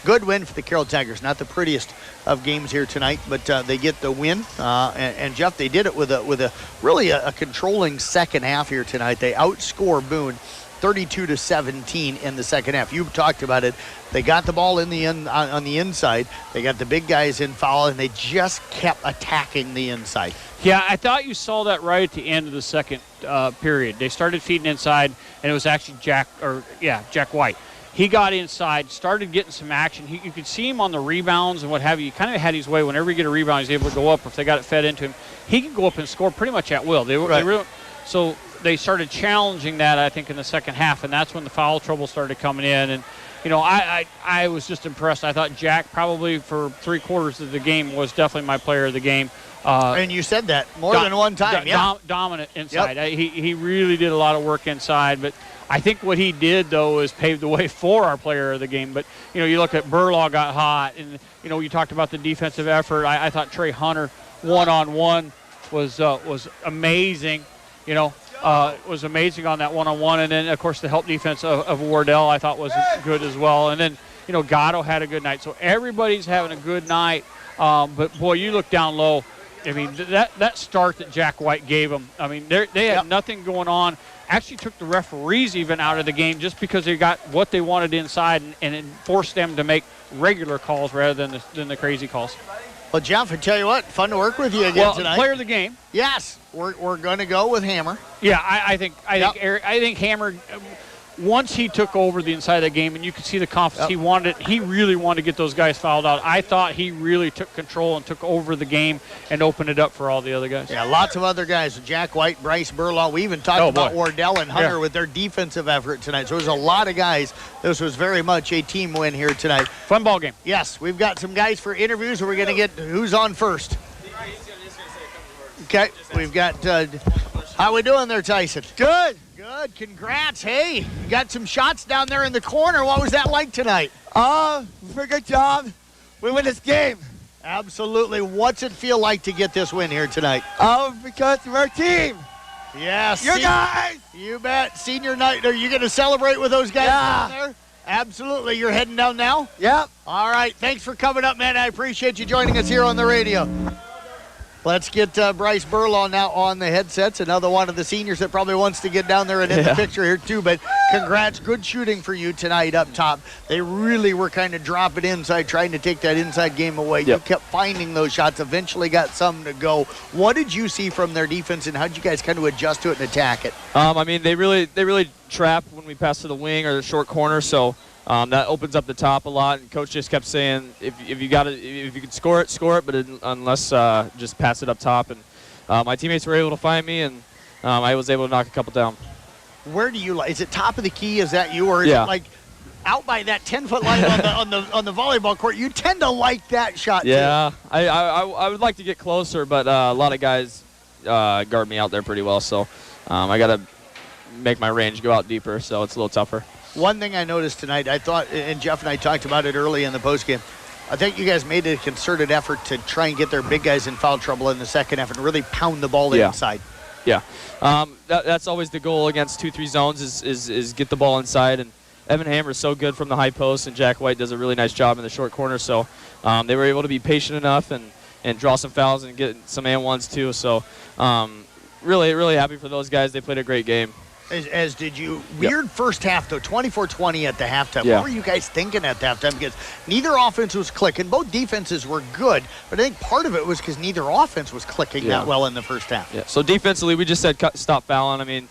Good win for the Carroll Tigers. Not the prettiest of games here tonight, but they get the win. And Jeff, they did it with a really controlling second half here tonight. They outscore Boone 32-17 in the second half. You talked about it. They got the ball on the inside. They got the big guys in foul, and they just kept attacking the inside. Yeah, I thought you saw that right at the end of the second period. They started feeding inside, and it was actually Jack White. He got inside, started getting some action. You could see him on the rebounds and what have you. He kind of had his way. Whenever you get a rebound, he's able to go up. If they got it fed into him, he can go up and score pretty much at will. So they started challenging that, I think, in the second half, and that's when the foul trouble started coming in. And, you know, I was just impressed. I thought Jack probably for 3/4 of the game was definitely my player of the game. And you said that more than one time. Dominant inside. Yep. He really did a lot of work inside, but I think what he did, though, is pave the way for our player of the game. But, you know, you look at Burlaw got hot, and, you know, you talked about the defensive effort. I thought Trey Hunter one-on-one was amazing. You know, was amazing on that one-on-one. And then, of course, the help defense of Wardell I thought was good as well. And then, you know, Gatto had a good night. So everybody's having a good night. But, boy, you look down low. I mean, that start that Jack White gave them, I mean, they had nothing going on. Actually took the referees even out of the game just because they got what they wanted inside and it forced them to make regular calls rather than the crazy calls. Well, Jeff, I tell you what, fun to work with you again tonight. Player of the game. Yes, we're going to go with Hammer. Yeah, I think Hammer. Once he took over the inside of the game, and you could see the confidence he really wanted to get those guys fouled out. I thought he really took control and took over the game and opened it up for all the other guys. Yeah, lots of other guys. Jack White, Bryce Burlaw. We even talked about Wardell and Hunter with their defensive effort tonight. So there's a lot of guys. This was very much a team win here tonight. Fun ball game. Yes, we've got some guys for interviews, and we're going to get who's on first. Okay, we've got, how we doing there, Tyson? Good. Good, congrats. Hey, you got some shots down there in the corner. What was that like tonight? Pretty good job. We win this game. Absolutely. What's it feel like to get this win here tonight? Because we're a team. Yes. You guys. You bet. Senior night. Are you going to celebrate with those guys down there? Absolutely. You're heading down now? Yep. All right. Thanks for coming up, man. I appreciate you joining us here on the radio. Let's get Bryce Burlaw now on the headsets. Another one of the seniors that probably wants to get down there and in the picture here too. But congrats, good shooting for you tonight up top. They really were kind of dropping inside, trying to take that inside game away. You kept finding those shots, eventually got some to go. What did you see from their defense, and how did you guys kind of adjust to it and attack it? I mean, they really trap when we pass to the wing or the short corner, so that opens up the top a lot, and Coach just kept saying, if you can score it, but unless just pass it up top. And my teammates were able to find me, and I was able to knock a couple down. Where do you like? Is it top of the key? Is that you, or is it like out by that 10-foot line on the volleyball court? You tend to like that shot. Yeah, too. I would like to get closer, but a lot of guys guard me out there pretty well, so I got to make my range go out deeper, so it's a little tougher. One thing I noticed tonight, I thought, and Jeff and I talked about it early in the postgame, I think you guys made a concerted effort to try and get their big guys in foul trouble in the second half and really pound the ball inside. Yeah, that's always the goal against 2-3 zones is get the ball inside. And Evan Hammer's so good from the high post, and Jack White does a really nice job in the short corner. So they were able to be patient enough and draw some fouls and get some and ones too. So really, really happy for those guys. They played a great game. As did you. Weird first half, though, 24-20 at the halftime. Yeah. What were you guys thinking at the halftime? Because neither offense was clicking. Both defenses were good, but I think part of it was because neither offense was clicking that well in the first half. Yeah. So defensively, we just said stop fouling. I mean,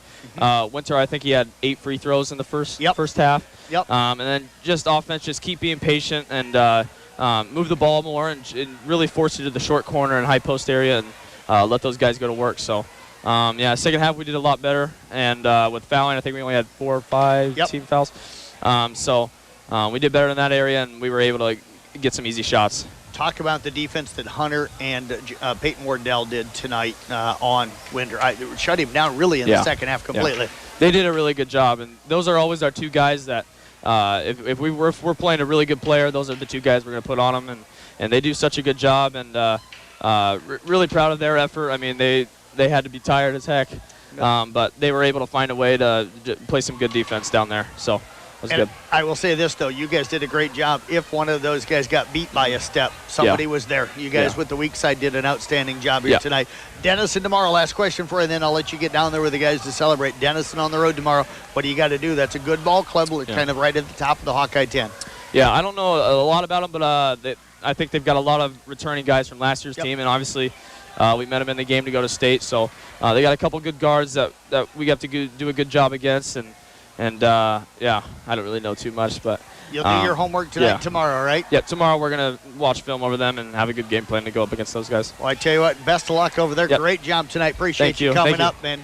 Winter, I think he had 8 free throws in the first half. Yep. And then just offense, just keep being patient and move the ball more and really force it to the short corner and high post area and let those guys go to work. So. Second half we did a lot better, and with fouling, I think we only had 4 or 5 team fouls. We did better in that area, and we were able to get some easy shots. Talk about the defense that Hunter and Peyton Wardell did tonight on Winter. Shut him down really in the second half completely. Yeah. They did a really good job, and those are always our 2 guys that if we're playing a really good player, those are the 2 guys we're going to put on them, and they do such a good job, and really proud of their effort. I mean, they had to be tired as heck, but they were able to find a way to play some good defense down there. So it was good. I will say this, though. You guys did a great job. If one of those guys got beat by a step, somebody was there. You guys with the weak side did an outstanding job here tonight. Denison tomorrow, last question for you, and then I'll let you get down there with the guys to celebrate. Denison on the road tomorrow. What do you got to do? That's a good ball club. We're kind of right at the top of the Hawkeye 10. Yeah, I don't know a lot about them, but I think they've got a lot of returning guys from last year's team, and obviously we met them in the game to go to state, so they got a couple good guards that we have to do a good job against, and I don't really know too much, but you'll do your homework tonight, tomorrow, right? Yeah, tomorrow we're gonna watch film over them and have a good game plan to go up against those guys. Well, I tell you what, best of luck over there. Great job tonight. Appreciate you coming up, and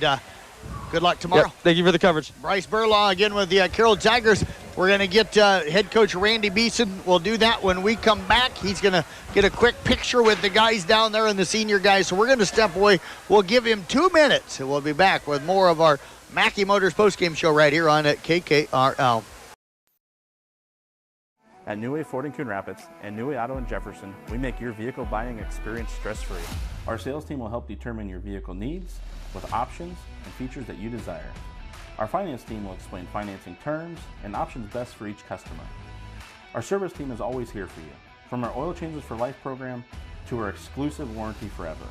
good luck tomorrow. Thank you for the coverage. Bryce Burlaw again with the Carroll Tigers. We're going to get head coach Randy Beeson. We'll do that when we come back. He's going to get a quick picture with the guys down there and the senior guys. So we're going to step away. We'll give him 2 minutes, and we'll be back with more of our Mackey Motors postgame show right here on KKRL. At New Way Ford in Coon Rapids and New Way Auto in Jefferson, we make your vehicle buying experience stress-free. Our sales team will help determine your vehicle needs with options and features that you desire. Our finance team will explain financing terms and options best for each customer. Our service team is always here for you, from our Oil Changes for Life program to our exclusive warranty forever.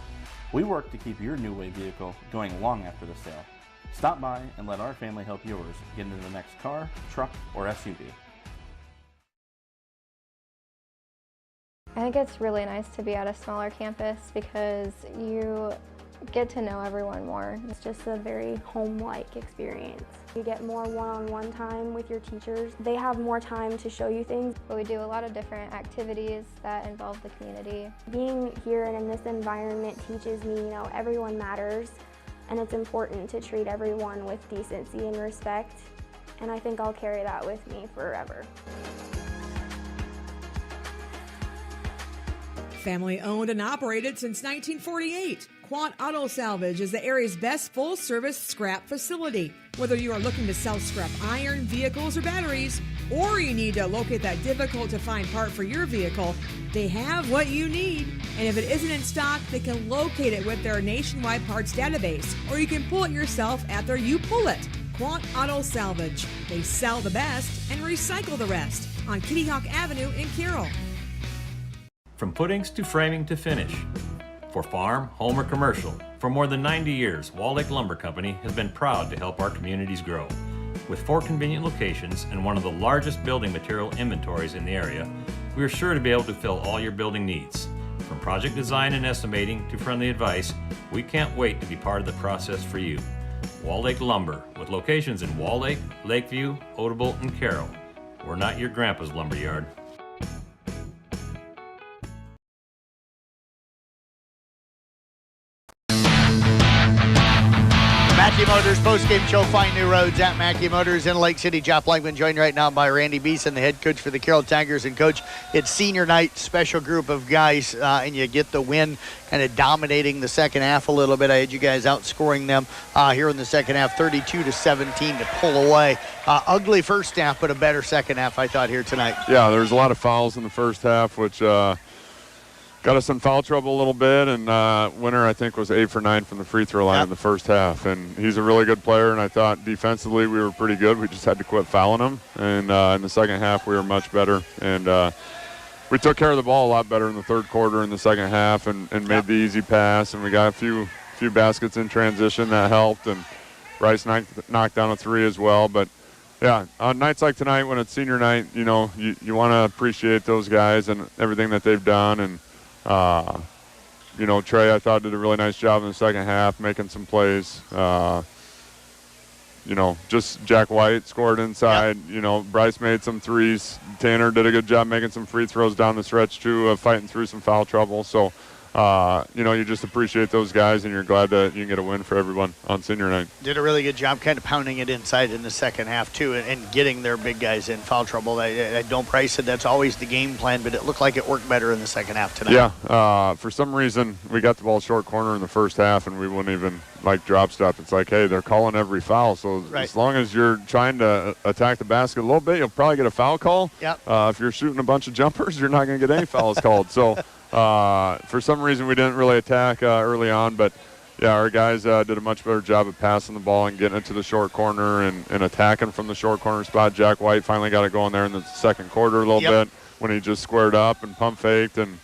We work to keep your New Way vehicle going long after the sale. Stop by and let our family help yours get into the next car, truck, or SUV. I think it's really nice to be at a smaller campus because you get to know everyone more. It's just a very home-like experience. You get more one-on-one time with your teachers. They have more time to show you things. But we do a lot of different activities that involve the community. Being here and in this environment teaches me, everyone matters, and it's important to treat everyone with decency and respect. And I think I'll carry that with me forever. Family owned and operated since 1948, Quant Auto Salvage is the area's best full-service scrap facility. Whether you are looking to sell scrap iron, vehicles, or batteries, or you need to locate that difficult-to-find part for your vehicle, they have what you need. And if it isn't in stock, they can locate it with their nationwide parts database, or you can pull it yourself at their You Pull It. Quant Auto Salvage. They sell the best and recycle the rest on Kitty Hawk Avenue in Carroll. From footings to framing to finish. For farm, home, or commercial, for more than 90 years, Wall Lake Lumber Company has been proud to help our communities grow. With 4 convenient locations and one of the largest building material inventories in the area, we are sure to be able to fill all your building needs. From project design and estimating to friendly advice, we can't wait to be part of the process for you. Wall Lake Lumber, with locations in Wall Lake, Lakeview, Odebolt, and Carroll. We're not your grandpa's lumberyard. Mackey Motors postgame show. Find new roads at Mackey Motors in Lake City. Jeff Blankman joined right now by Randy Beeson, the head coach for the Carroll Tigers. And coach, it's senior night, special group of guys, and you get the win, kind of dominating the second half a little bit. I had you guys outscoring them here in the second half, 32-17 to pull away. Ugly first half, but a better second half, I thought, here tonight. Yeah, there's a lot of fouls in the first half, which got us in foul trouble a little bit, and Winter, I think, was 8 for 9 from the free throw line in the first half. And he's a really good player, and I thought defensively we were pretty good. We just had to quit fouling him. And in the second half we were much better. And we took care of the ball a lot better in the third quarter in the second half and made the easy pass. And we got a few few baskets in transition that helped, and Bryce knocked down a 3 as well. But yeah, on nights like tonight when it's senior night, you want to appreciate those guys and everything that they've done. And Trey, I thought, did a really nice job in the second half, making some plays. Just Jack White scored inside. Yep. Bryce made some threes. Tanner did a good job making some free throws down the stretch too, fighting through some foul trouble. So, you just appreciate those guys, and you're glad that you can get a win for everyone on senior night. Did a really good job kind of pounding it inside in the second half too, and getting their big guys in foul trouble. I don't Bryce said that's always the game plan, but it looked like it worked better in the second half tonight. Yeah, for some reason we got the ball short corner in the first half, and we wouldn't even drop stop. It's like, hey, they're calling every foul, so as long as you're trying to attack the basket a little bit, you'll probably get a foul call. Yep. If you're shooting a bunch of jumpers, you're not going to get any fouls called. So for some reason we didn't really attack early on, but yeah, our guys did a much better job of passing the ball and getting into the short corner and attacking from the short corner spot. Jack White finally got it going there in the second quarter a little bit when he just squared up and pump faked and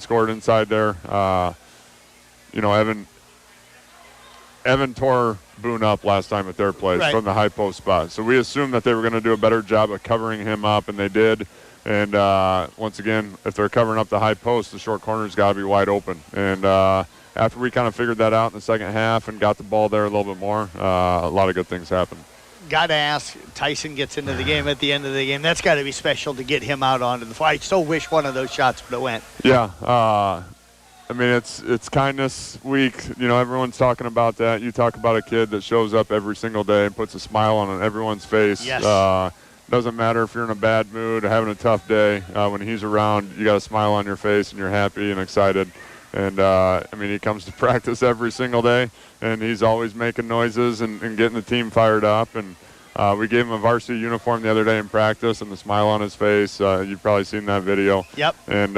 scored inside there. Evan tore Boone up last time at their place from the high post spot. So we assumed that they were going to do a better job of covering him up, and they did. And once again, if they're covering up the high post, the short corner's got to be wide open. And after we kind of figured that out in the second half and got the ball there a little bit more, a lot of good things happened. Got to ask, Tyson gets into the game at the end of the game. That's got to be special to get him out onto the floor. I so wish one of those shots would have went. Yeah. It's kindness week. Everyone's talking about that. You talk about a kid that shows up every single day and puts a smile on everyone's face. Yes. Doesn't matter if you're in a bad mood or having a tough day. When he's around, you got a smile on your face and you're happy and excited. And, he comes to practice every single day, and he's always making noises and getting the team fired up. And we gave him a varsity uniform the other day in practice, and the smile on his face. You've probably seen that video. Yep. And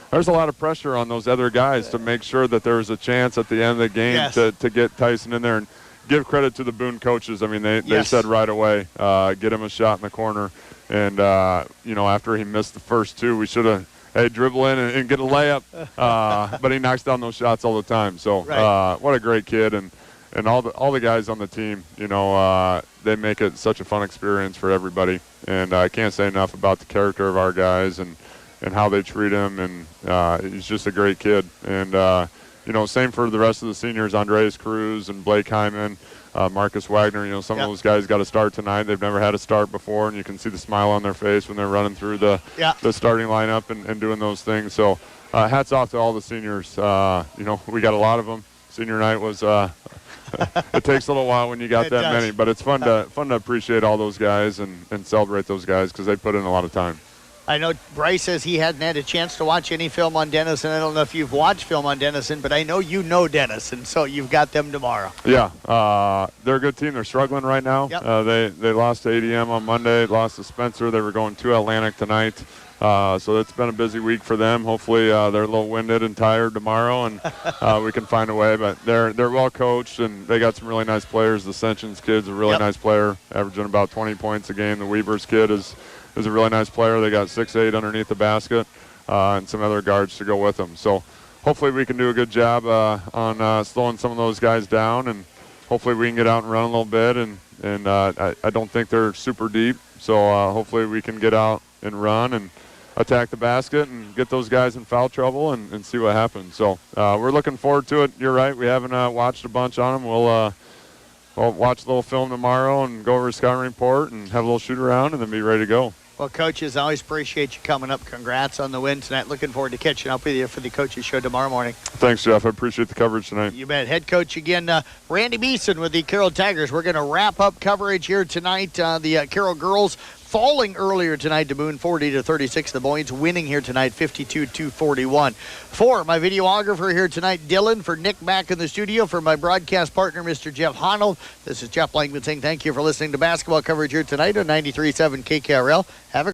there's a lot of pressure on those other guys to make sure that there's a chance at the end of the game to get Tyson in there. And give credit to the Boone coaches. They said right away, get him a shot in the corner. And, after he missed the first two, we should have, dribble in and get a layup. But he knocks down those shots all the time. So what a great kid. And all the guys on the team, they make it such a fun experience for everybody. And I can't say enough about the character of our guys and how they treat him. And he's just a great kid. And, same for the rest of the seniors, Andreas Cruz and Blake Hyman, Marcus Wagner. Some of those guys got a start tonight. They've never had a start before, and you can see the smile on their face when they're running through the starting lineup and doing those things. So hats off to all the seniors. We got a lot of them. Senior night was it takes a little while when you got that many, but it's fun to appreciate all those guys and celebrate those guys because they put in a lot of time. I know Bryce says he hadn't had a chance to watch any film on Denison. I don't know if you've watched film on Denison, but I know you know Denison, so you've got them tomorrow. Yeah, they're a good team. They're struggling right now. Yep. They lost to ADM on Monday, lost to Spencer. They were going to Atlantic tonight. So it's been a busy week for them. Hopefully they're a little winded and tired tomorrow, and we can find a way. But they're well coached, and they got some really nice players. The Ascension's kid's a really nice player, averaging about 20 points a game. The Weaver's kid is a really nice player. They got 6'8" underneath the basket and some other guards to go with them. So hopefully we can do a good job on slowing some of those guys down, and hopefully we can get out and run a little bit. And I don't think they're super deep, so hopefully we can get out and run and attack the basket and get those guys in foul trouble and see what happens. So we're looking forward to it. You're right. We haven't watched a bunch on them. We'll watch a little film tomorrow and go over a scouting report and have a little shoot around and then be ready to go. Well, coaches, I always appreciate you coming up. Congrats on the win tonight. Looking forward to catching up with you for the coaches show tomorrow morning. Thanks, Jeff. I appreciate the coverage tonight. You bet. Head coach again, Randy Beeson with the Carroll Tigers. We're going to wrap up coverage here tonight. The Carroll girls falling earlier tonight to Boone 40-36. The boys winning here tonight 52-41. For my videographer here tonight, Dylan. For Nick back in the studio. For my broadcast partner, Mr. Jeff Honnold. This is Jeff Langman saying thank you for listening to basketball coverage here tonight on 93.7 KKRL. Have a